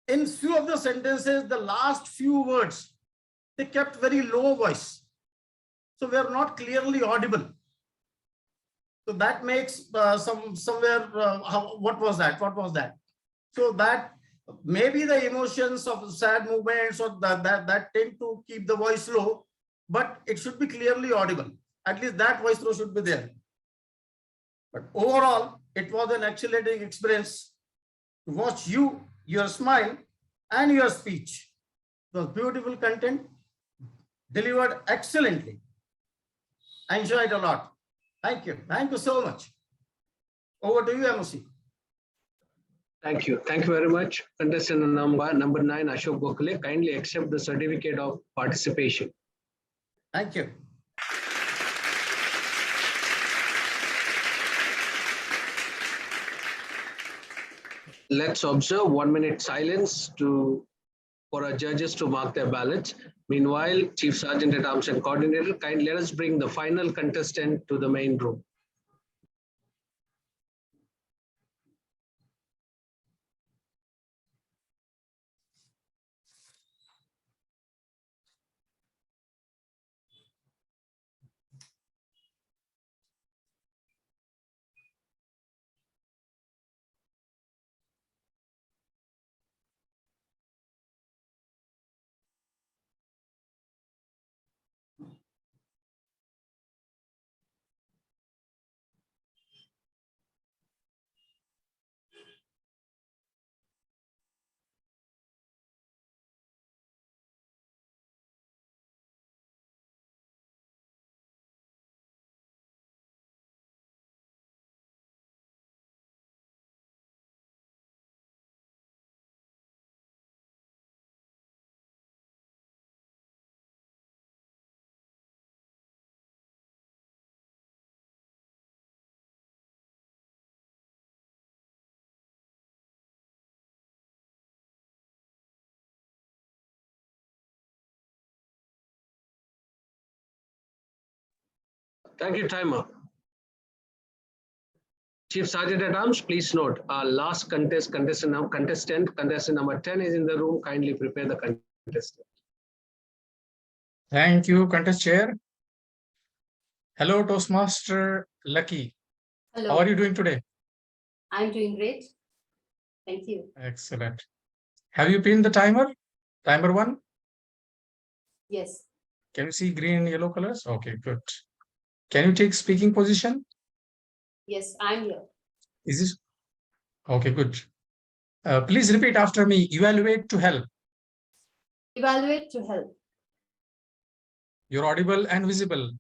O: in few of the sentences, the last few words, they kept very low voice. So we are not clearly audible. So that makes what was that? So that maybe the emotions of sad movements or that tend to keep the voice low, but it should be clearly audible. At least that voice throw should be there. But overall, it was an exhilarating experience to watch you, your smile, and your speech. It was beautiful content, delivered excellently. I enjoyed a lot. Thank you. Thank you so much. Over to you, MOC.
D: Thank you. Thank you very much. Contestant number 9, Ashok Gokhale, kindly accept the certificate of participation.
O: Thank you.
D: Let's observe 1 minute silence for our judges to mark their ballots. Meanwhile, Chief Sergeant at Arms and Coordinator, kindly let us bring the final contestant to the main room. Thank you, timer. Chief Sergeant at Arms, please note, our last contestant number 10 is in the room. Kindly prepare the contestant.
A: Thank you, contest chair. Hello, Toastmaster Lucky.
P: Hello.
A: How are you doing today?
P: I'm doing great. Thank you.
A: Excellent. Have you pinned the timer? Timer 1?
P: Yes.
A: Can you see green and yellow colors? Okay, good. Can you take speaking position?
P: Yes, I'm here.
A: Is this? Okay, good. Please repeat after me. Evaluate to help.
P: Evaluate to help.
A: You're audible and visible.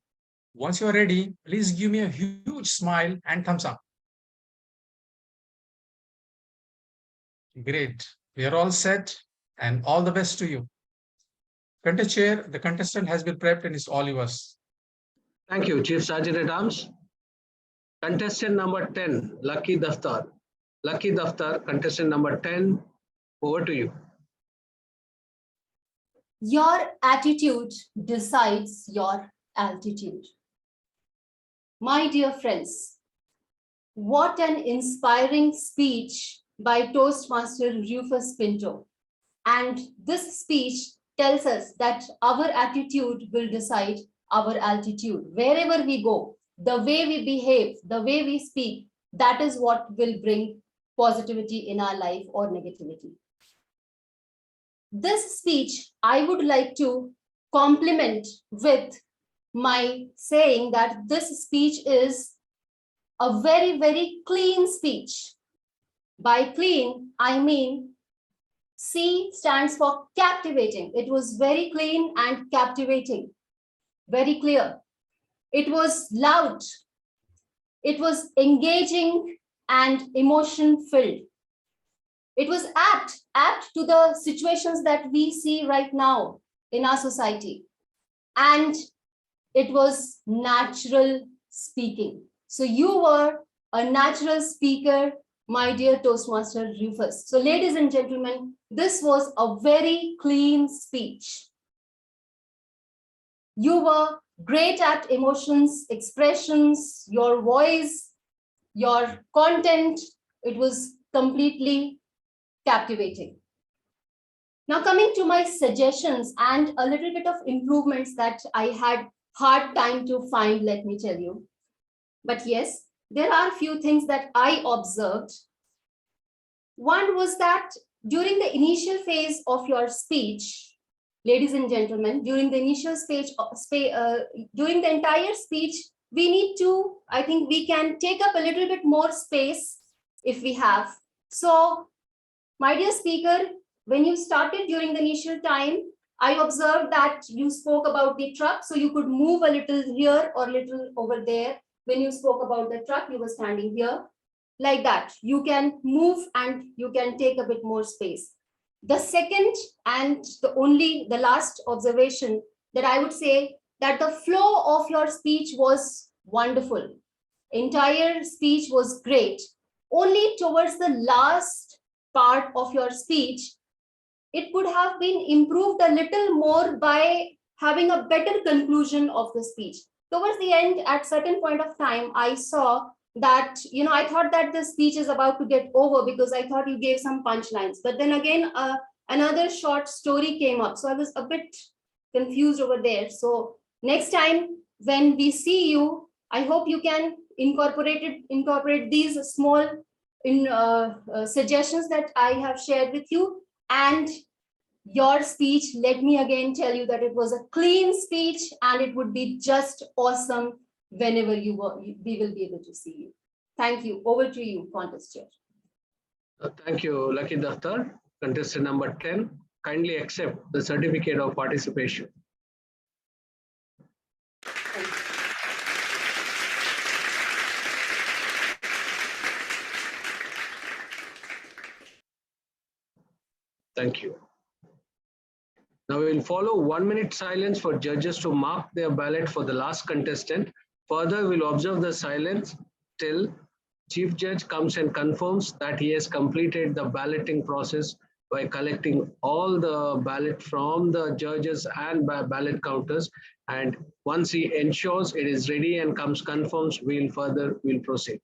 A: Once you're ready, please give me a huge smile and thumbs up. Great. We are all set and all the best to you. Contest chair, the contestant has been prepped and it's all yours.
D: Thank you, Chief Sergeant at Arms. Contestant number 10, Lucky Daftar. Lucky Daftar, contestant number 10, over to you.
P: Your attitude decides your altitude. My dear friends, what an inspiring speech by Toastmaster Rufus Pinto. And this speech tells us that our attitude will decide our altitude. Wherever we go, the way we behave, the way we speak, that is what will bring positivity in our life or negativity. This speech, I would like to complement with my saying that this speech is a very, very clean speech. By clean, I mean C stands for captivating. It was very clean and captivating, very clear. It was loud. It was engaging and emotion-filled. It was apt to the situations that we see right now in our society. And it was natural speaking. So you were a natural speaker, my dear Toastmaster Rufus. So ladies and gentlemen, this was a very clean speech. You were great at emotions, expressions, your voice, your content. It was completely captivating. Now coming to my suggestions and a little bit of improvements that I had hard time to find, let me tell you. But yes, there are a few things that I observed. One was that during the initial phase of your speech, ladies and gentlemen, during the initial during the entire speech, we need to, I think we can take up a little bit more space if we have. So, my dear speaker, when you started during the initial time, I observed that you spoke about the truck, so you could move a little here or a little over there. When you spoke about the truck, you were standing here. Like that, you can move and you can take a bit more space. The second and the last observation that I would say that the flow of your speech was wonderful. Entire speech was great. Only towards the last part of your speech, it could have been improved a little more by having a better conclusion of the speech. Towards the end, at certain point of time, I saw that, I thought that the speech is about to get over because I thought you gave some punchlines. But then again, another short story came up. So I was a bit confused over there. So next time when we see you, I hope you can incorporate these small suggestions that I have shared with you. And your speech, let me again tell you that it was a clean speech and it would be just awesome whenever we will be able to see you. Thank you. Over to you, contest chair.
D: Thank you, Lucky Daftar. Contestant number 10, kindly accept the certificate of participation. Thank you. Now we will follow 1 minute silence for judges to mark their ballot for the last contestant. Further, we'll observe the silence till Chief Judge comes and confirms that he has completed the balloting process by collecting all the ballot from the judges and ballot counters. And once he ensures it is ready and confirms, we'll proceed.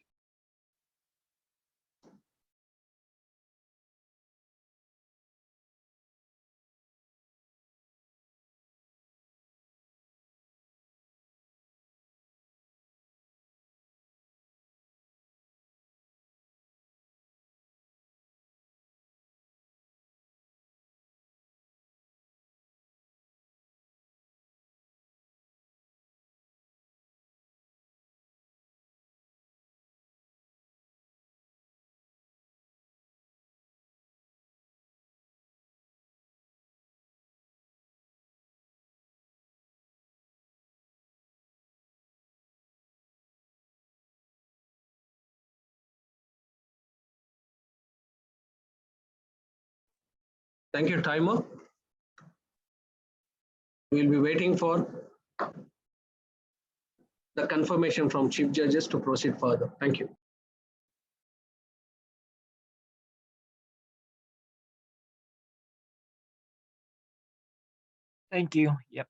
D: Thank you, timer. We'll be waiting for the confirmation from Chief Judges to proceed further. Thank you.
C: Thank you. Yep.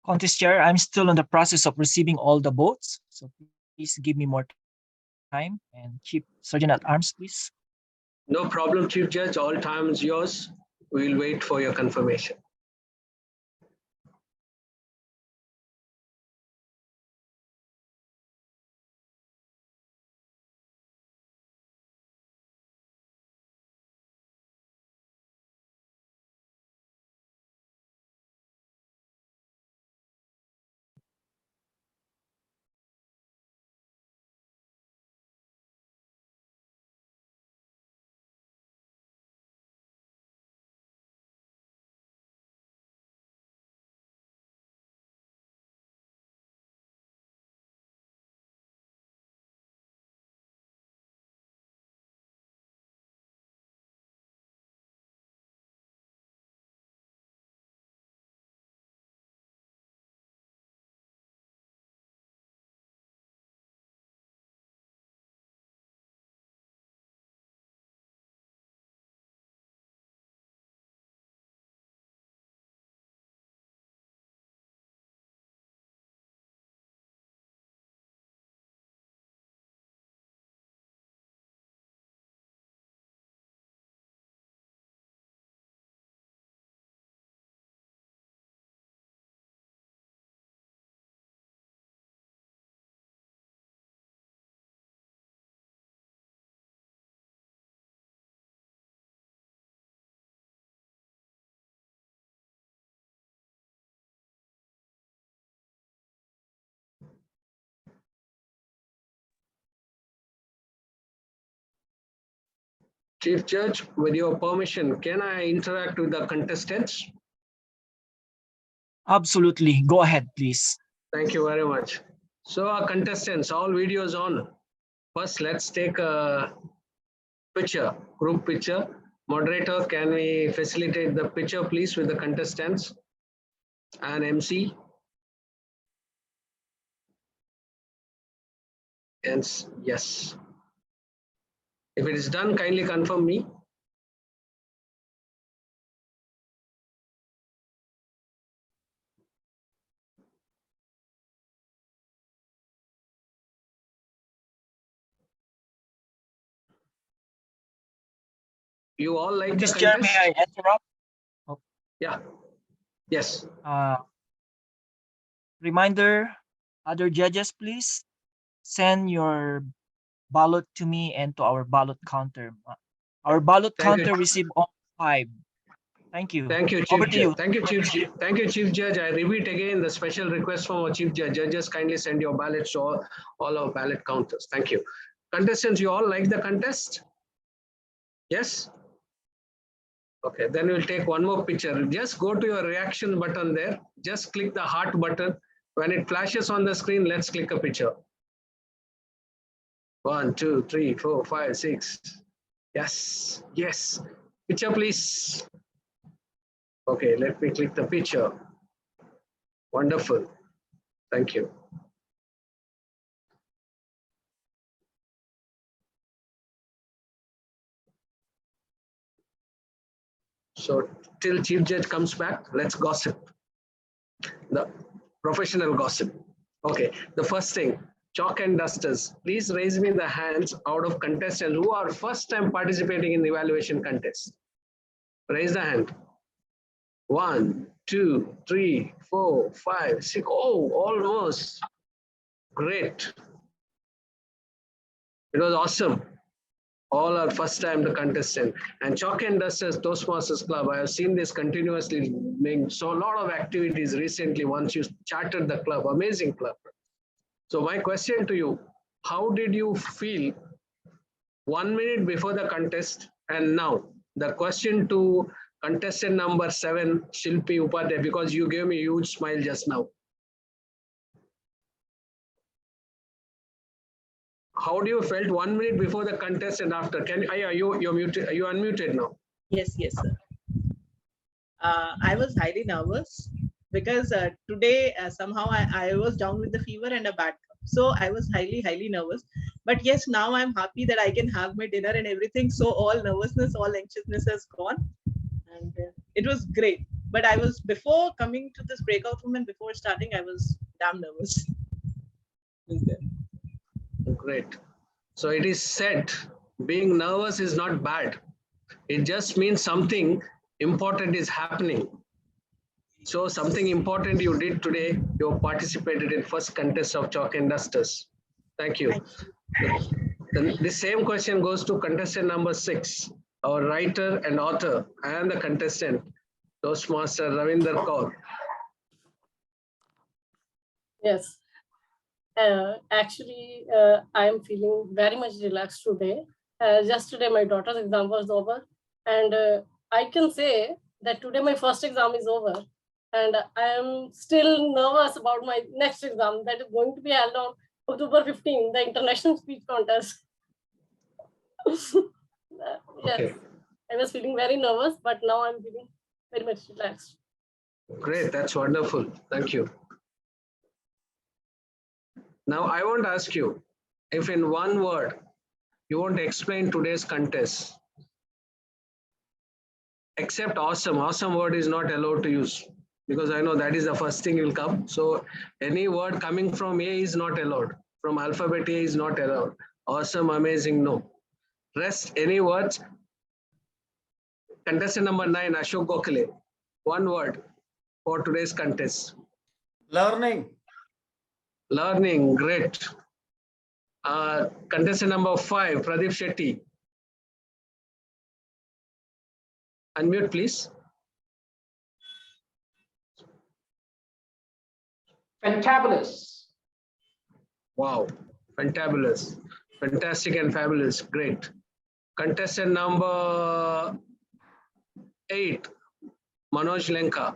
C: Contest chair, I'm still in the process of receiving all the votes, so please give me more time and keep Sergeant at Arms, please.
D: No problem, Chief Judge. All time is yours. We'll wait for your confirmation. Chief Judge, with your permission, can I interact with the contestants?
C: Absolutely. Go ahead, please.
D: Thank you very much. So our contestants, all videos on. First, let's take a picture, group picture. Moderator, can we facilitate the picture, please, with the contestants and MC? And yes. If it is done, kindly confirm me. You all like the
C: Mr. Chair, may
D: contest?
C: I interrupt? Oh.
D: Yeah. Yes.
C: Reminder, other judges, please send your ballot to me and to our ballot counter. Our ballot counter received all 5. Thank you.
D: Thank you,
C: Over
D: Chief
C: to you.
D: Judge. Thank you, Chief. Thank you, Chief Judge. I repeat again the special request from our Chief Judge. Judges, kindly send your ballots to all our ballot counters. Thank you. Contestants, you all like the contest? Yes? Okay, then we'll take one more picture. Just go to your reaction button there. Just click the heart button. When it flashes on the screen, let's click a picture. 1, 2, 3, 4, 5, 6. Yes, yes. Picture, please. Okay, let me click the picture. Wonderful. Thank you. So till Chief Judge comes back, let's gossip. The professional gossip. Okay, the first thing, chalk and dusters. Please raise me the hands out of contestants who are first time participating in the evaluation contest. Raise the hand. 1, 2, 3, 4, 5, 6. Oh, almost. Great. It was awesome. All are first time the contestant. And Chalk and Dusters Toastmasters Club, I have seen this continuously being so a lot of activities recently once you chartered the club, amazing club. So my question to you, how did you feel 1 minute before the contest and now? The question to contestant number 7, Shilpi Upadhyay, because you gave me a huge smile just now. How do you felt 1 minute before the contest and after? Can you're muted? Are you unmuted now?
M: Yes, yes, sir. I was highly nervous because today somehow I was down with the fever and a bad cough. So I was highly nervous. But yes, now I'm happy that I can have my dinner and everything. So all nervousness, all anxiousness has gone. And it was great. But I was, before coming to this breakout room and before starting, I was damn nervous.
D: Great. So it is said, being nervous is not bad. It just means something important is happening. So something important you did today, you participated in first contest of Chalk and Dusters. Thank you. The same question goes to contestant number 6, our writer and author and the contestant, Toastmaster Ravinder Kaur.
L: Yes. Actually, I am feeling very much relaxed today. Just today, my daughter's exam was over, and I can say that today my first exam is over, and I am still nervous about my next exam that is going to be held on October 15, the international speech contest. Yes,
D: Okay.
L: I was feeling very nervous, but now I'm feeling very much relaxed.
D: Great, that's wonderful. Thank you. Now I want to ask you, if in one word, you want to explain today's contest, except awesome. Awesome word is not allowed to use because I know that is the first thing will come. So any word coming from A is not allowed. From alphabet A is not allowed. Awesome, amazing, no. Rest, any words? Contestant number 9, Ashok Gokhale. One word for today's contest.
O: Learning.
D: Learning, great. Contestant number 5, Pradeep Shetty. Unmute, please.
K: Fantabulous.
D: Wow, fantabulous. Fantastic and fabulous, great. Contestant number 8, Manoj Lenka.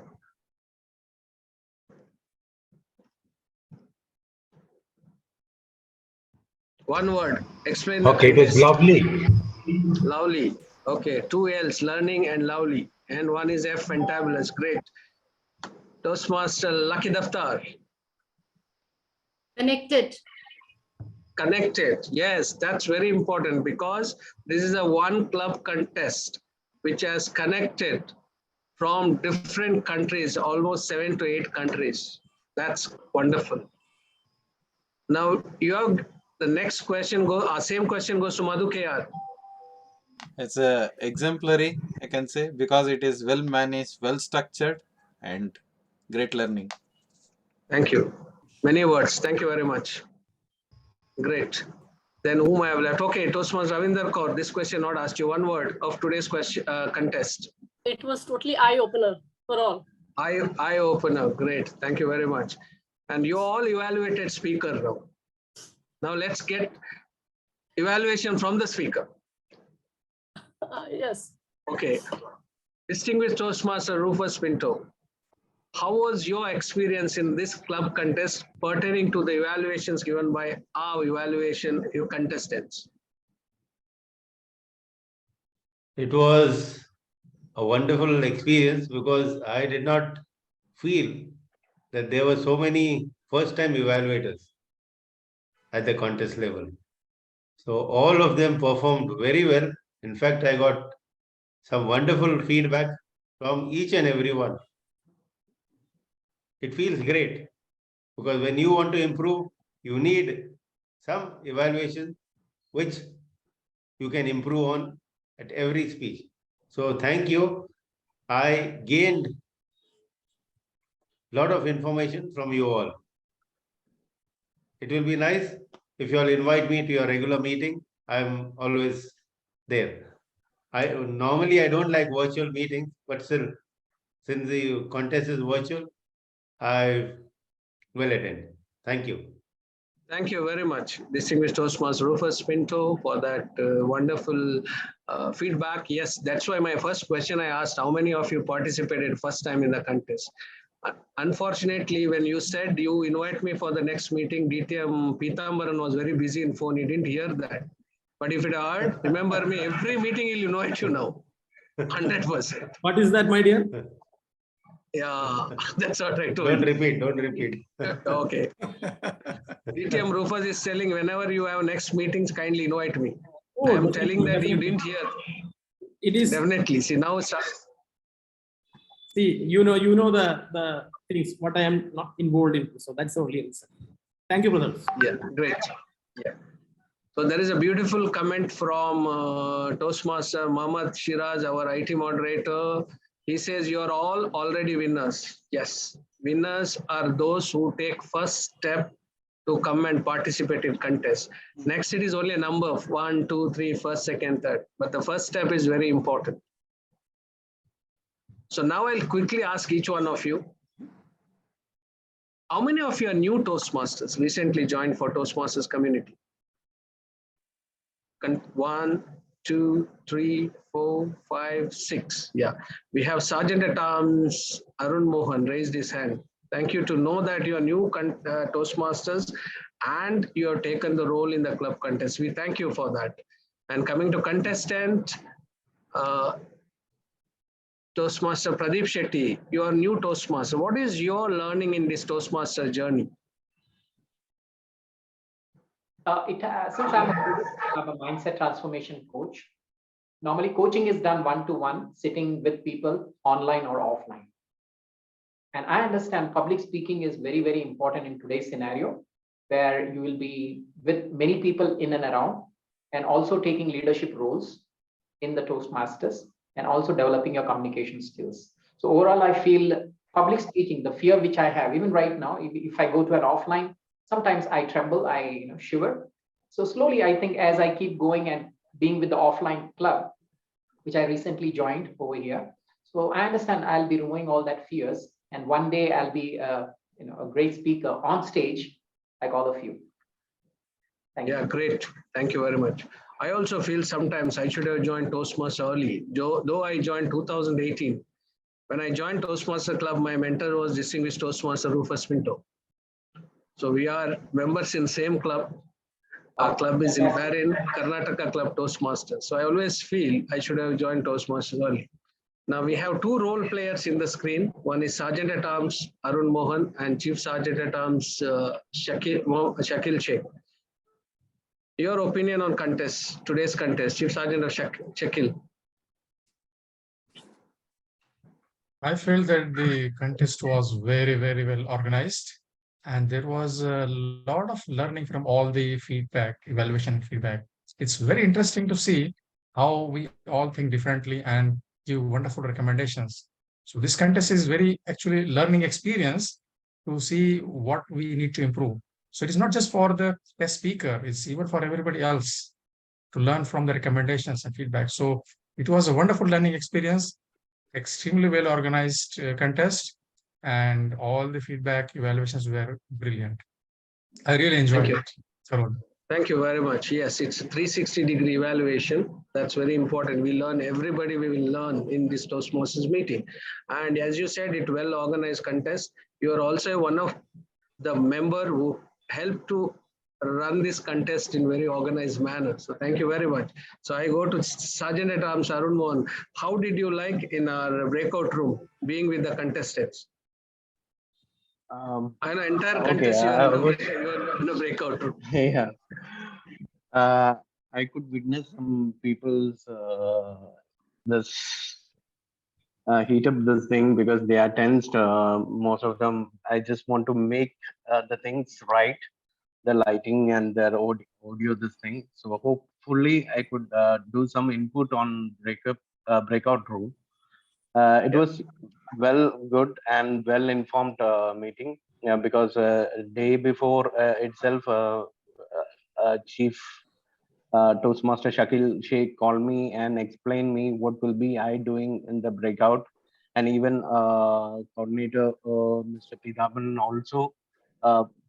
D: One word, explain the
N: Okay, it was
D: contest.
N: lovely.
D: Lovely. Okay, 2 L's, learning and lovely. And one is F, fantabulous, great. Toastmaster Lucky Daftar.
P: Connected.
D: Connected. Yes, that's very important because this is a one club contest which has connected from different countries, almost 7 to 8 countries. That's wonderful. Now you have the next question same question goes to Madhu KR.
J: It's a exemplary, I can say, because it is well managed, well structured, and great learning.
D: Thank you. Many words. Thank you very much. Great. Then whom I have left? Okay, Toastmaster Ravinder Kaur. This question not asked you. One word of today's question contest.
L: It was totally eye-opener for all.
D: Eye opener. Great. Thank you very much. And you all evaluated speaker now. Now let's get evaluation from the speaker.
L: Yes.
D: Okay. Distinguished Toastmaster Rufus Pinto. How was your experience in this club contest pertaining to the evaluations given by our your contestants?
E: It was a wonderful experience because I did not feel that there were so many first-time evaluators at the contest level. So all of them performed very well. In fact, I got some wonderful feedback from each and every one. It feels great because when you want to improve, you need some evaluation which you can improve on at every speech. So thank you. I gained a lot of information from you all. It will be nice if you all invite me to your regular meeting. I'm always there. Normally I don't like virtual meetings, but still, since the contest is virtual, I will attend. Thank you.
D: Thank you very much, distinguished Toastmaster Rufus Pinto, for that wonderful feedback. Yes, that's why my first question I asked, how many of you participated first time in the contest? Unfortunately, when you said you invite me for the next meeting, DTM Pitambaran was very busy in phone. He didn't hear that. But if it heard, remember me, every meeting he'll invite you now. 100%.
G: What is that, my dear?
D: Yeah, that's what I told
E: Don't
D: you.
E: repeat, don't repeat.
D: Okay. DTM Rufus is telling whenever you have next meetings, kindly invite me.
G: Oh,
D: I'm telling that you
G: definitely.
D: didn't hear.
G: It is
D: Definitely. See, now it's
G: see, you know the things what I am not involved in. So that's the only reason. Thank you, brothers.
D: yeah, great. Yeah. So there is a beautiful comment from Toastmaster Mohammad Shiraz, our IT moderator. He says, you're all already winners. Yes, winners are those who take first step to come and participate in contest. Next, it is only a number of 1, 2, 3, first, second, third. But the first step is very important. So now I'll quickly ask each one of you. How many of you are new Toastmasters, recently joined for Toastmasters community? 1, 2, 3, 4, 5, 6. Yeah, we have Sergeant at Arms Arun Mohan raised his hand. Thank you to know that you are new Toastmasters and you have taken the role in the club contest. We thank you for that. And coming to contestant, Toastmaster Pradeep Shetty, you are new Toastmaster. What is your learning in this Toastmaster journey?
K: Since I'm a mindset transformation coach, normally coaching is done one-to-one, sitting with people online or offline. And I understand public speaking is very, very important in today's scenario, where you will be with many people in and around, and also taking leadership roles in the Toastmasters, and also developing your communication skills. So overall, I feel public speaking, the fear which I have, even right now, if I go to an offline, sometimes I tremble, I shiver. So slowly, I think as I keep going and being with the offline club, which I recently joined over here, so I understand I'll be removing all that fears, and one day I'll be a great speaker on stage like all of you. Thank you.
D: Great. Thank you very much. I also feel sometimes I should have joined Toastmasters early, though I joined 2018. When I joined Toastmaster Club, my mentor was distinguished Toastmaster Rufus Pinto. So we are members in same club. Our club is in Barin, Karnataka Club Toastmasters. So I always feel I should have joined Toastmasters early. Now we have two role players in the screen. One is Sergeant at Arms Arun Mohan and Chief Sergeant at Arms Shakil Sheikh. Your opinion on contest, today's contest, Chief Sergeant of Shakil.
A: I felt that the contest was very, very well organized, and there was a lot of learning from all the feedback, evaluation feedback. It's very interesting to see how we all think differently and give wonderful recommendations. So this contest is very actually learning experience to see what we need to improve. So it is not just for the best speaker, it's even for everybody else to learn from the recommendations and feedback. So it was a wonderful learning experience, extremely well organized contest, and all the feedback evaluations were brilliant. I really enjoyed it. Thoroughly.
D: Thank you very much. Yes, it's a 360-degree evaluation. That's very important. We learn, everybody we will learn in this Toastmasters meeting. And as you said, it well organized contest. You are also one of the member who helped to run this contest in very organized manner. So thank you very much. So I go to Sergeant at Arms Arun Mohan. How did you like in our breakout room being with the contestants? An entire contest you are in a breakout room.
H: Yeah. I could witness some people's heat up this thing because they are tensed. Most of them, I just want to make the things right, the lighting and their audio this thing. So hopefully I could do some input on breakout room. It was good and well informed meeting. Yeah, because day before itself, Chief Toastmaster Shakil Sheikh called me and explained me what will be I doing in the breakout, and even coordinator Mr. Pidhaban also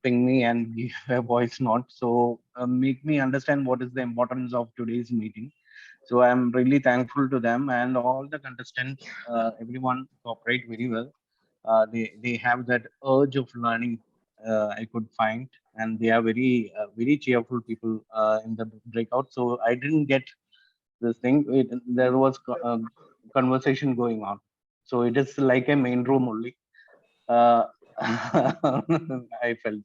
H: ping me and give a voice note. So make me understand what is the importance of today's meeting. So I'm really thankful to them and all the contestants. Everyone cooperate very well. They have that urge of learning. I could find, and they are very cheerful people in the breakout. So I didn't get this thing. There was conversation going on. So it is like a main room only. I felt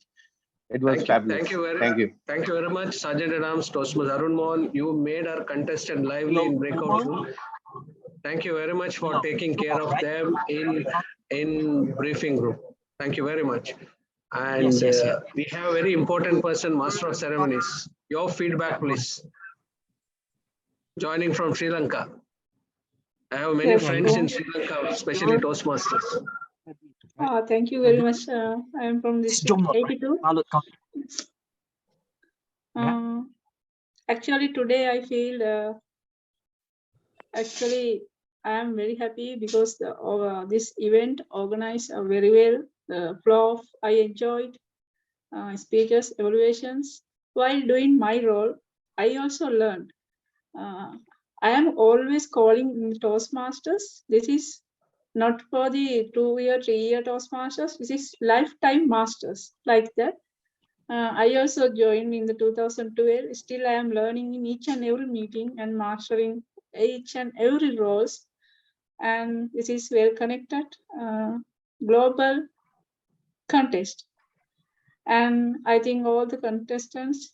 H: it was fabulous.
D: Thank you very much, Sergeant at Arms Toastmasters Arun Mohan. You made our contestant lively in breakout room. Thank you very much for taking care of them in briefing room. Thank you very much. And we have a very important person, Master of Ceremonies. Your feedback, please. Joining from Sri Lanka. I have many friends in Sri Lanka, especially Toastmasters.
Q: Thank you very much. I am from district 82. Actually, today I feel I am very happy because this event organized very well. The flow I enjoyed, speeches, evaluations. While doing my role, I also learned. I am always calling in Toastmasters. This is not for the 2-year, 3-year Toastmasters. This is lifetime masters like that. I also joined in the 2012. Still, I am learning in each and every meeting and mastering each and every roles. And this is well connected global contest. And I think all the contestants,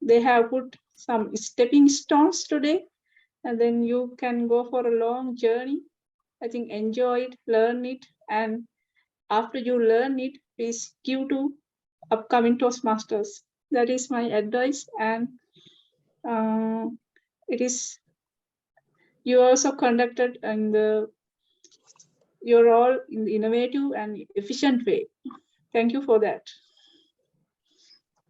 Q: they have put some stepping stones today, and then you can go for a long journey. I think enjoy it, learn it, and after you learn it, please give to upcoming Toastmasters. That is my advice. And it is you also conducted in you're all in the innovative and efficient way. Thank you for that.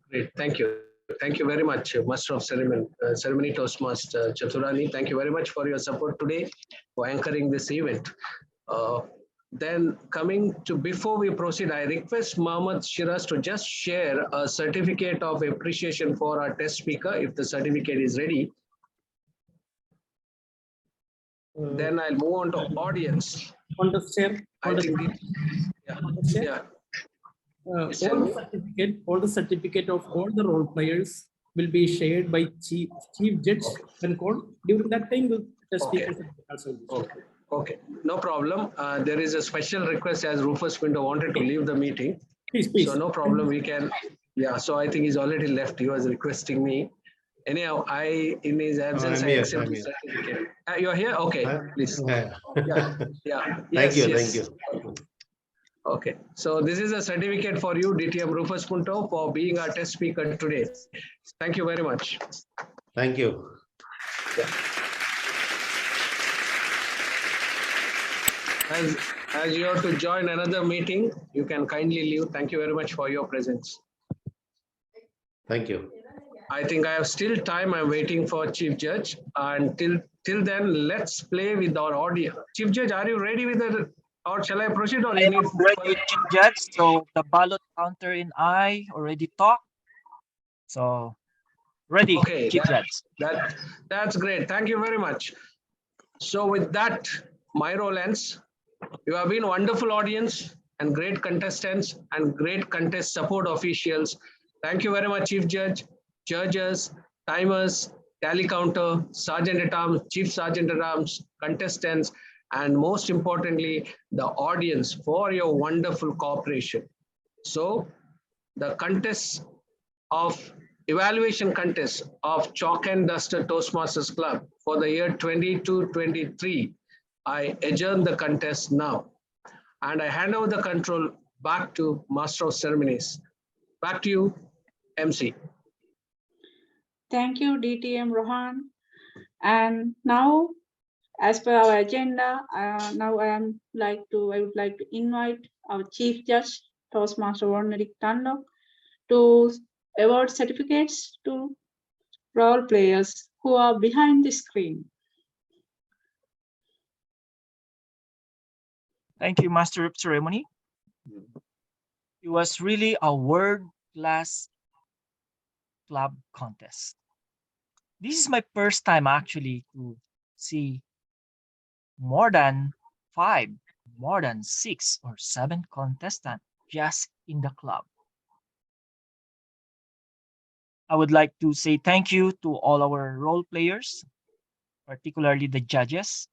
D: Great, thank you. Thank you very much, Master of Ceremony Toastmaster Chaturani. Thank you very much for your support today, for anchoring this event. Then coming to, before we proceed, I request Mohammed Shiraz to just share a certificate of appreciation for our test speaker, if the certificate is ready. Then I'll move on to audience.
G: On the share.
D: I think, yeah.
G: All the certificate of all the role players will be shared by chief judge when called. During that time, the speaker also will be shared.
D: Okay, no problem. There is a special request as Rufus Pinto wanted to leave the meeting.
G: Please.
D: So no problem, we can, yeah, so I think he's already left. He was requesting me. Anyhow, in his absence, I accept the certificate. You're here? Okay, please. Yeah.
E: Thank you.
D: Okay, so this is a certificate for you, DTM Rufus Pinto, for being our test speaker today. Thank you very much.
E: Thank you.
D: Yeah. As you have to join another meeting, you can kindly leave. Thank you very much for your presence.
E: Thank you.
D: I think I have still time. I'm waiting for Chief Judge. And till then, let's play with our audio. Chief Judge, are you ready with the, or shall I proceed? Or
C: I am ready, Chief Judge. So the ballot counter and I already talked. So ready,
D: okay,
C: Chief Judge.
D: That's great. Thank you very much. So with that, my role ends. You have been a wonderful audience and great contestants and great contest support officials. Thank you very much, Chief Judge, judges, timers, tally counter, Sergeant at Arms, Chief Sergeant at Arms, contestants, and most importantly, the audience for your wonderful cooperation. So the contest of evaluation contest of Chalk and Duster Toastmasters Club for the year 22-23, I adjourn the contest now, and I hand over the control back to Master of Ceremonies. Back to you, MC.
Q: Thank you, DTM Rohan. And now, as per our agenda, now I would like to invite our Chief Judge, Toastmaster Warren Tandok, to award certificates to role players who are behind the screen.
C: Thank you, Master of Ceremony. It was really a world-class club contest. This is my first time actually to see more than 5, more than 6 or 7 contestants just in the club. I would like to say thank you to all our role players, particularly the judges.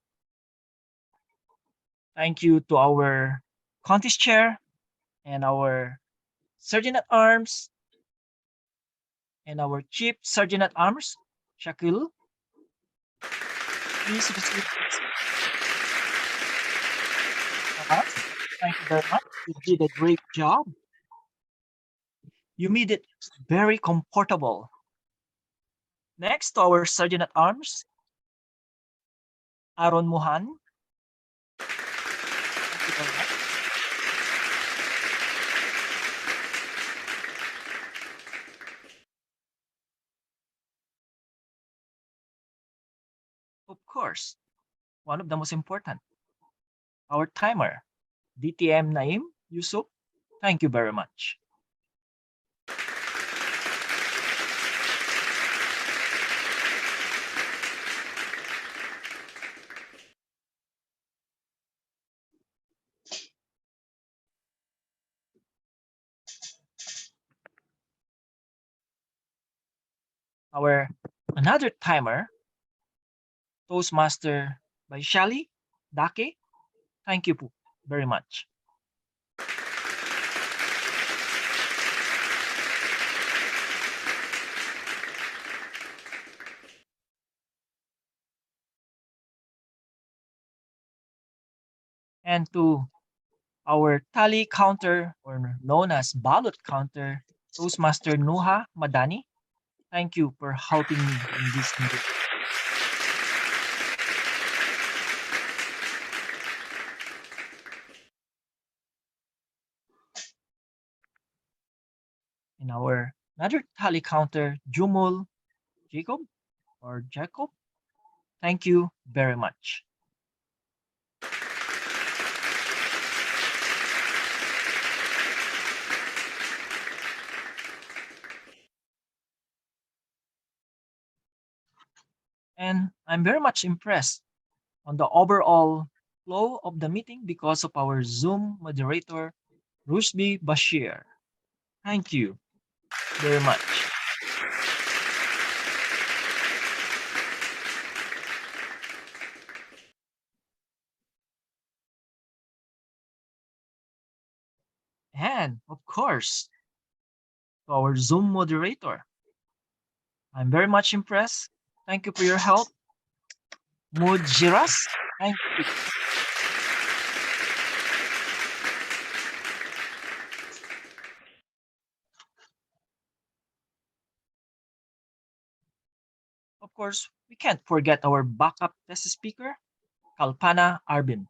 C: Thank you to our contest chair and our Sergeant at Arms and our Chief Sergeant at Arms, Shakil. Please receive this. Thank you very much. You did a great job. You made it very comfortable. Next, our Sergeant at Arms, Aaron Mohan. Thank you very much. Of course, one of the most important, our timer, DTM Naim Yusuf. Thank you very much. Our another timer, Toastmaster by Shali Dake. Thank you very much. And to our tally counter, or known as ballot counter, Toastmaster Nuha Madani. Thank you for helping me in this meeting. In our another tally counter, Jumul Jacob. Thank you very much. And I'm very much impressed on the overall flow of the meeting because of our Zoom moderator, Rushdi Bashir. Thank you very much. And of course, to our Zoom moderator, I'm very much impressed. Thank you for your help. Mujiras, thank you. Of course, we can't forget our backup test speaker, Kalpana Arvin.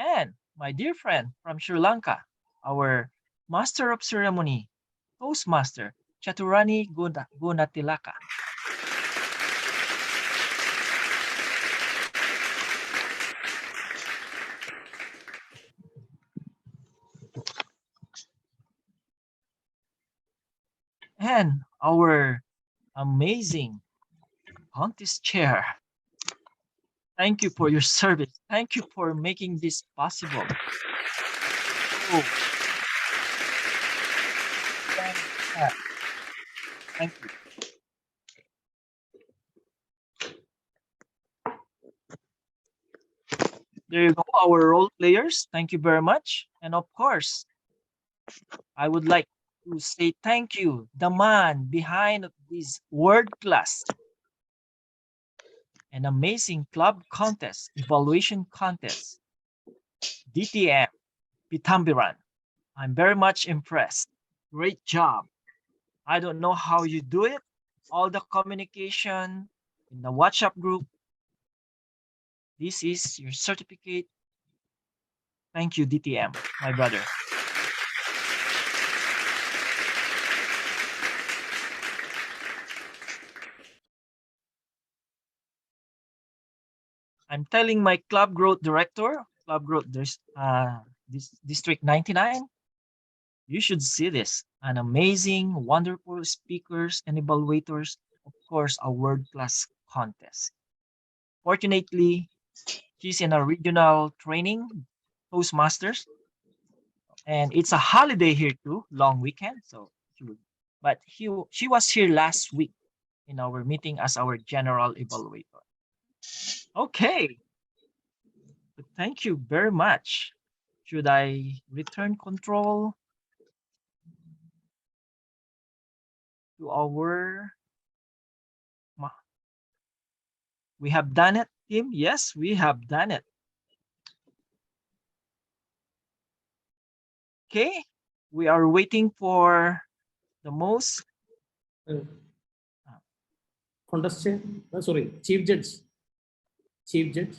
C: And my dear friend from Sri Lanka, our Master of Ceremony, Toastmaster, Chaturani Gunatilaka. And our amazing contest chair. Thank you for your service. Thank you for making this possible. Oh. Thank you. There you go, our role players. Thank you very much. And of course, I would like to say thank you, the man behind this world class and amazing club contest, evaluation contest, DTM, Pitambiran. I'm very much impressed. Great job. I don't know how you do it. All the communication in the WhatsApp group. This is your certificate. Thank you, DTM, my brother. I'm telling my club growth director, club growth district 99, you should see this. An amazing, wonderful speakers and evaluators, of course, a world-class contest. Fortunately, she's in a regional training, Toastmasters, and it's a holiday here too, long weekend. So, she was here last week in our meeting as our general evaluator. Okay. Thank you very much. Should I return control to our... We have done it, team. Yes, we have done it. Okay, we are waiting for the most...
G: Contestant, sorry, Chief Judge. Chief Judge.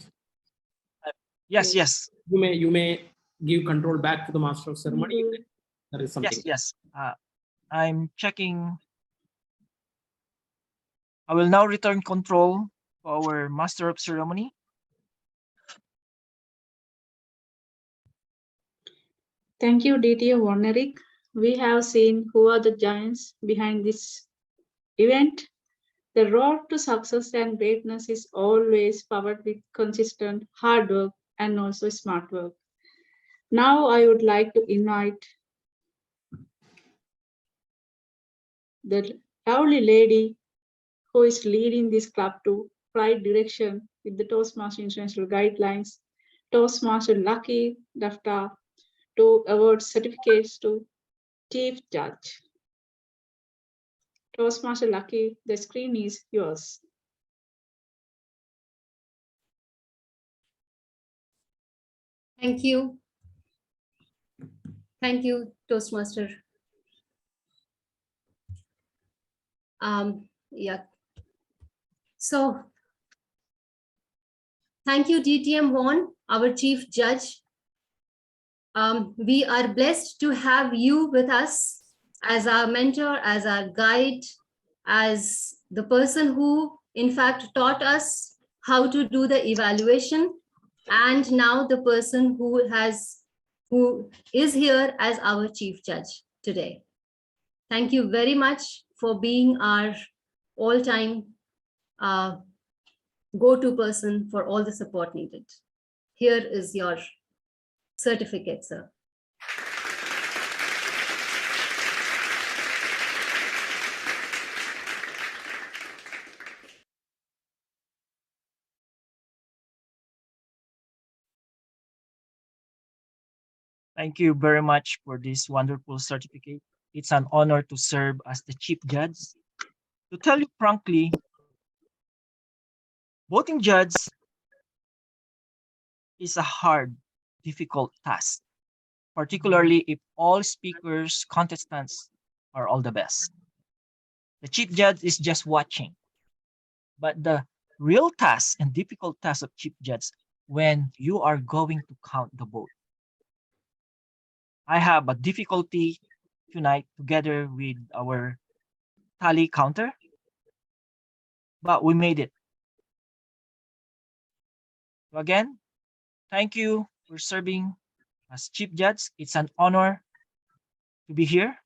C: Yes, yes.
G: You may give control back to the Master of Ceremony. There is something.
C: Yes, yes. I'm checking. I will now return control to our Master of Ceremony.
Q: Thank you, DTO Warneric. We have seen who are the giants behind this event. The road to success and greatness is always powered with consistent hard work and also smart work. Now I would like to invite the lovely lady who is leading this club to right direction with the Toastmaster International Guidelines, Toastmaster Lucky Dafta, to award certificates to Chief Judge. Toastmaster Lucky, the screen is yours.
P: Thank you. Thank you, Toastmaster. Yeah. So, thank you, DTM Vaughan, our Chief Judge. We are blessed to have you with us as our mentor, as our guide, as the person who in fact, taught us how to do the evaluation, and now the person who is here as our chief judge today. Thank you very much for being our all-time go-to person for all the support needed. Here is your certificate, sir.
C: Thank you very much for this wonderful certificate. It's an honor to serve as the chief judge. To tell you frankly, voting judge is a hard, difficult task, particularly if all speakers, contestants are all the best. The chief judge is just watching. But the real task and difficult task of chief judge when you are going to count the vote. I have a difficulty tonight together with our tally counter, but we made it. So again, thank you for serving as chief judge. It's an honor to be here.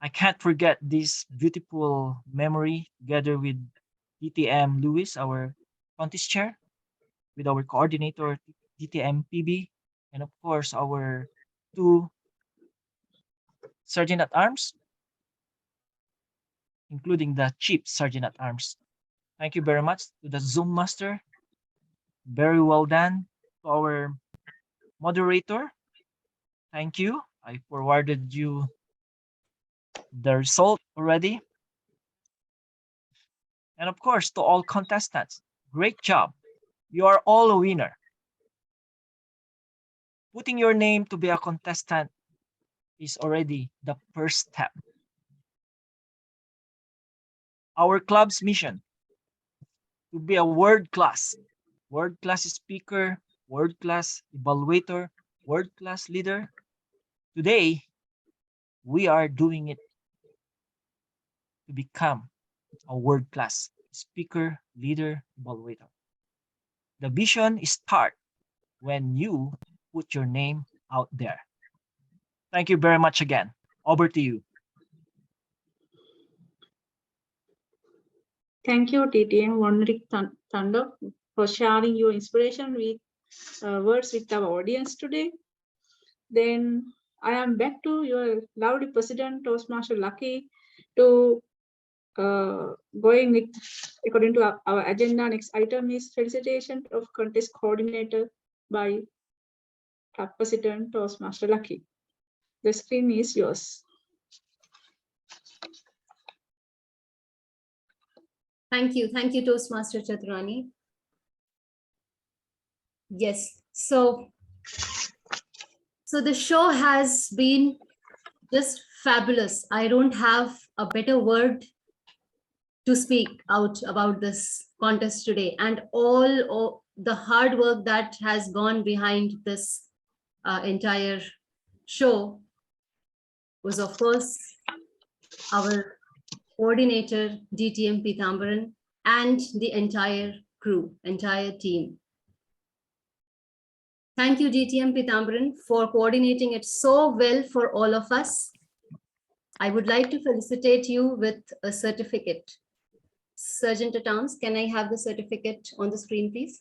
C: I can't forget this beautiful memory together with DTM Lewis, our contest chair, with our coordinator, DTM PB, and of course, our 2 Sergeant at Arms, including the Chief Sergeant at Arms. Thank you very much to the Zoom Master. Very well done. To our moderator, thank you. I forwarded you the result already. And of course, to all contestants, great job. You are all a winner. Putting your name to be a contestant is already the first step. Our club's mission to be a world-class speaker, world-class evaluator, world-class leader. Today, we are doing it to become a world-class speaker, leader, evaluator. The vision starts when you put your name out there. Thank you very much again. Over to you.
Q: Thank you, TTM Wanrik Thunder, for sharing your inspiration with words with our audience today. Then I am back to your lovely President, Toastmaster Lucky, to going with, according to our agenda, next item is felicitation of contest coordinator by Club President Toastmaster Lucky. The screen is yours.
P: Thank you, Toastmaster Chaturani. Yes, so the show has been just fabulous. I don't have a better word to speak out about this contest today, and all the hard work that has gone behind this entire show was, of course, our coordinator, DTM Pitambaran, and the entire crew, entire team. Thank you, DTM Pitambaran, for coordinating it so well for all of us. I would like to felicitate you with a certificate. Sergeant at Arms, can I have the certificate on the screen, please?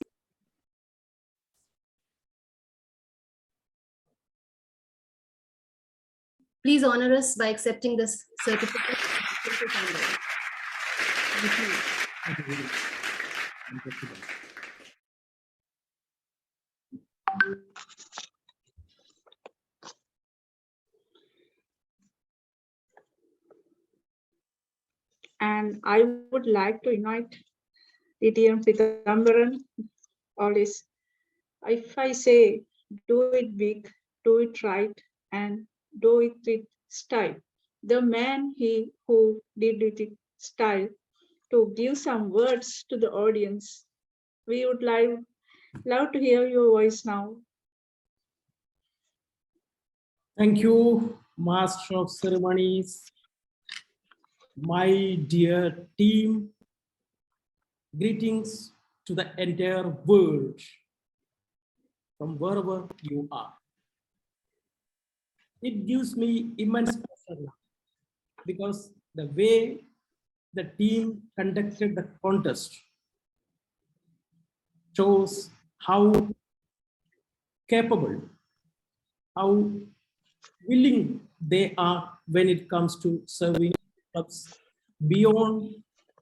P: Please honor us by accepting this certificate. Thank you.
Q: And I would like to invite DTM Pitambaran, always, if I say do it big, do it right, and do it with style. The man who did it with style, to give some words to the audience. We would love to hear your voice now.
G: Thank you, Master of Ceremonies, my dear team, Greetings to the entire world from wherever you are. It gives me immense pleasure now because the way the team conducted the contest shows how capable, how willing they are when it comes to serving clubs beyond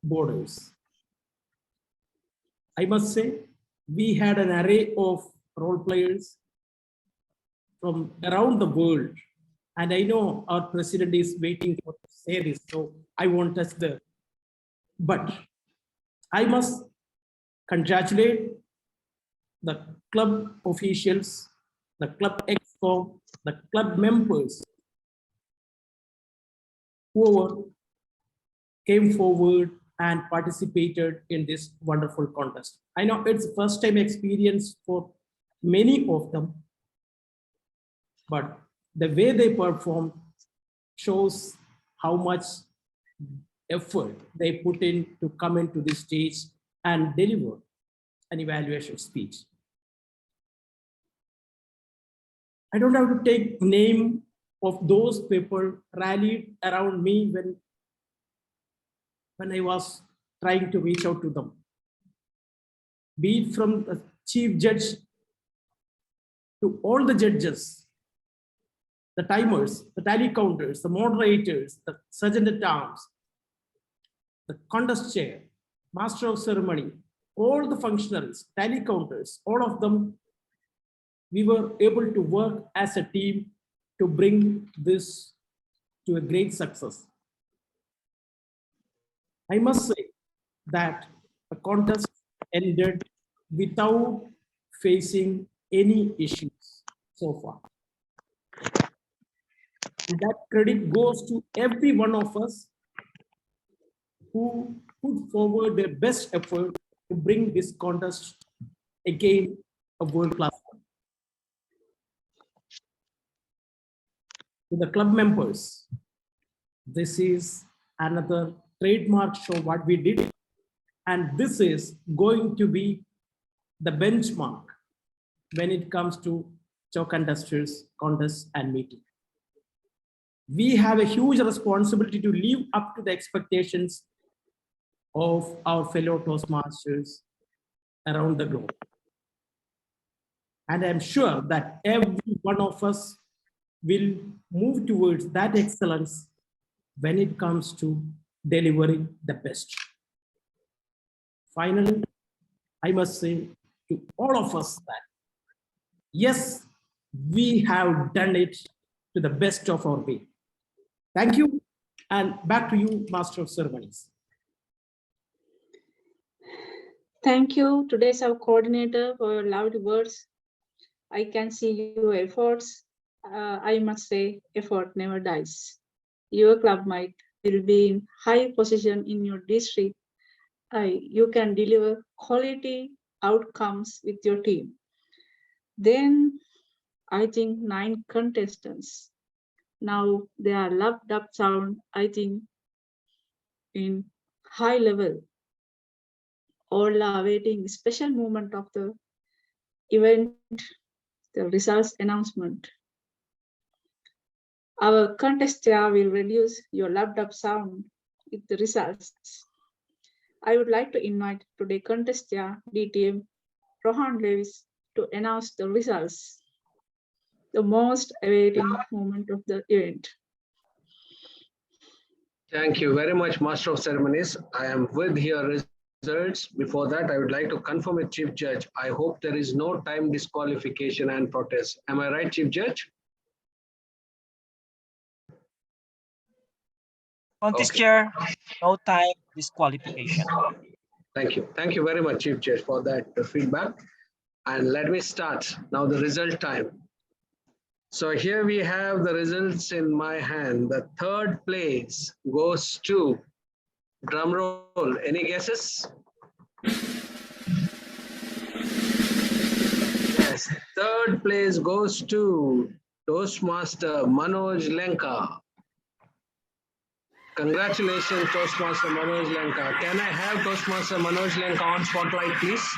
G: borders. I must say, we had an array of role players from around the world. And I know our president is waiting for to say this, so I won't touch the. But I must congratulate the club officials, the club exco, the club members, whoever came forward and participated in this wonderful contest. I know it's first time experience for many of them, but the way they performed shows how much effort they put in to come into this stage and deliver an evaluation speech. I don't have to take name of those people rallied around me when I was trying to reach out to them. Be it from the chief judge to all the judges, the timers, the tally counters, the moderators, the sergeant at arms, the contest chair, master of ceremony, all the functionaries, tally counters, all of them, we were able to work as a team to bring this to a great success. I must say that the contest ended without facing any issues so far. And that credit goes to every one of us who put forward their best effort to bring this contest again a world-class one. To the club members, this is another trademark show what we did, and this is going to be the benchmark when it comes to show contesters, contests, and meeting. We have a huge responsibility to live up to the expectations of our fellow Toastmasters around the globe. And I'm sure that every one of us will move towards that excellence when it comes to delivering the best. Finally, I must say to all of us that, yes, we have done it to the best of our way. Thank you, and back to you, Master of Ceremonies.
Q: Thank you, today's our coordinator, for your loud words. I can see your efforts. I must say, effort never dies. Your club might will be in high position in your district. You can deliver quality outcomes with your team. Then I think 9 contestants. Now they are loved up sound, I think, in high level. All are waiting special moment of the event, the results announcement. Our contest chair will reduce your loved up sound with the results. I would like to invite today contest chair DTM Rohan Lewis to announce the results, the most awaiting moment of the event.
D: Thank you very much, Master of Ceremonies. I am with your results. Before that, I would like to confirm with Chief Judge. I hope there is no time disqualification and protest. Am I right, Chief Judge?
C: Contest chair, no time disqualification.
D: Thank you. Thank you very much, Chief Judge, for that feedback. And let me start now the result time. So here we have the results in my hand. The third place goes to, drum roll, any guesses? Yes, third place goes to Toastmaster Manoj Lenka. Congratulations, Toastmaster Manoj Lanka. Can I have Toastmaster Manoj Lanka on spotlight, please?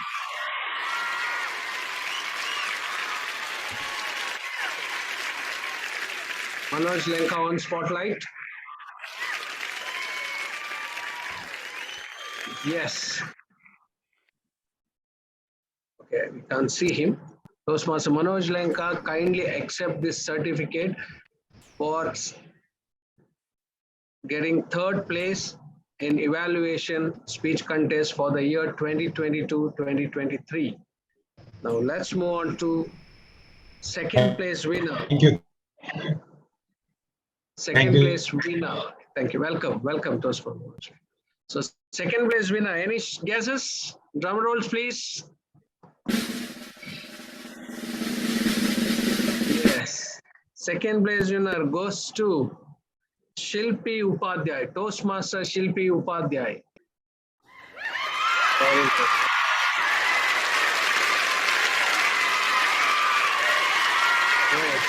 D: Manoj Lanka on spotlight. Yes. Okay, we can't see him. Toastmaster Manoj Lanka, kindly accept this certificate for getting third place in evaluation speech contest for the year 2022-2023. Now let's move on to second place winner.
N: Thank you.
D: Second
N: Thank you.
D: place winner. Thank you. Welcome. Welcome, Toastmaster. So second place winner. Any guesses? Drum rolls, please. Yes. Second place winner goes to Shilpi Upadhyay, Toastmaster Shilpi Upadhyay. Very good. Good.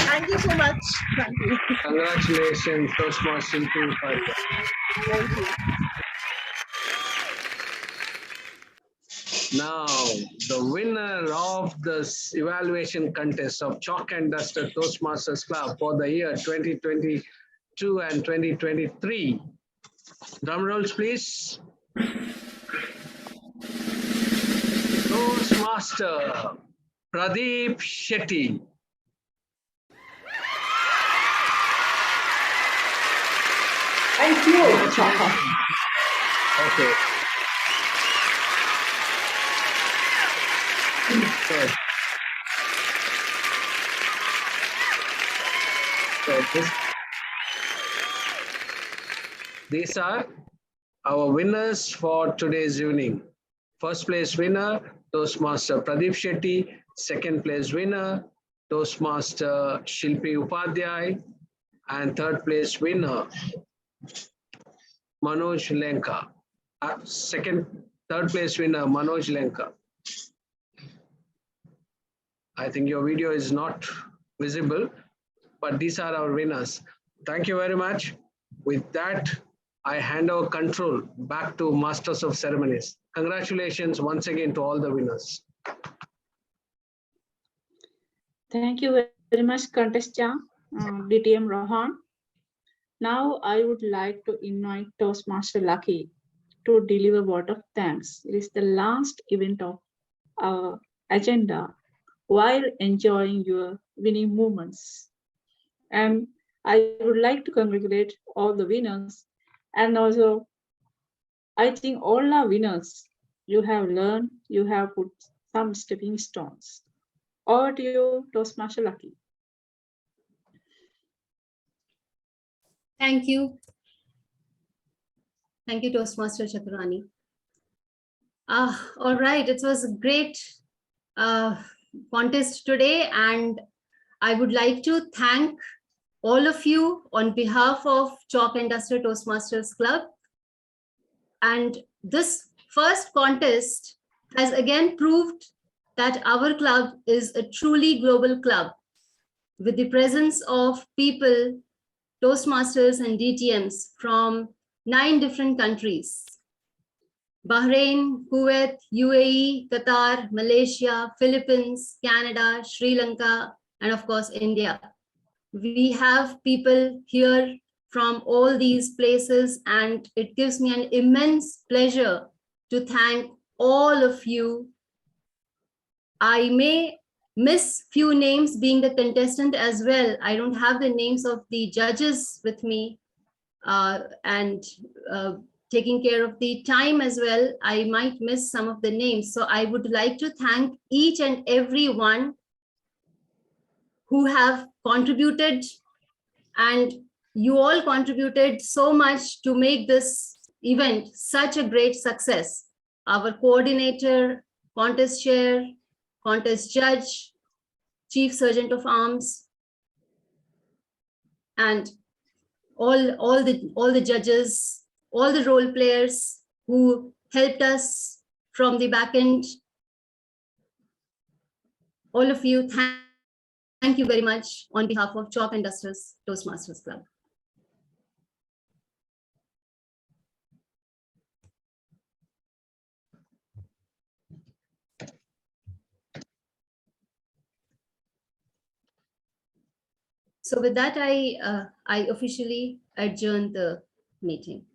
M: Thank you so much. Thank you.
D: Congratulations, Toastmaster Shilpi Upadhyay.
M: Thank you.
D: Now, the winner of this evaluation contest of Chalk and Duster Toastmasters Club for the year 2022 and 2023. Drum rolls, please. Toastmaster Pradeep Shetty.
K: Thank you.
D: Okay. These are our winners for today's evening. First place winner, Toastmaster Pradeep Shetty. Second place winner, Toastmaster Shilpi Upadhyay. And third place winner, Manoj Lanka. Third place winner, Manoj Lanka. I think your video is not visible, but these are our winners. Thank you very much. With that, I hand over control back to Masters of Ceremonies. Congratulations once again to all the winners.
Q: Thank you very much, contestant DTM Rohan. Now I would like to invite Toastmaster Lucky to deliver word of thanks. It is the last event of our agenda while enjoying your winning moments. And I would like to congratulate all the winners. And also, I think all our winners, you have learned, you have put some stepping stones. Over to you, Toastmaster Lucky.
P: Thank you. Thank you, Toastmaster Chaturani. All right, it was a great contest today, and I would like to thank all of you on behalf of Chalk and Duster Toastmasters Club. And this first contest has again proved that our club is a truly global club with the presence of people, Toastmasters and DTMs from 9 different countries: Bahrain, Kuwait, UAE, Qatar, Malaysia, Philippines, Canada, Sri Lanka, and of course, India. We have people here from all these places, and it gives me an immense pleasure to thank all of you. I may miss few names being the contestant as well. I don't have the names of the judges with me, and taking care of the time as well, I might miss some of the names. So I would like to thank each and every one who have contributed, and you all contributed so much to make this event such a great success. Our coordinator, contest chair, contest judge, chief sergeant of arms, and all the judges, all the role players who helped us from the back end. All of you, thank Thank you very much on behalf of Chalk and Dusters Toastmasters Club. So with that, I officially adjourn the meeting.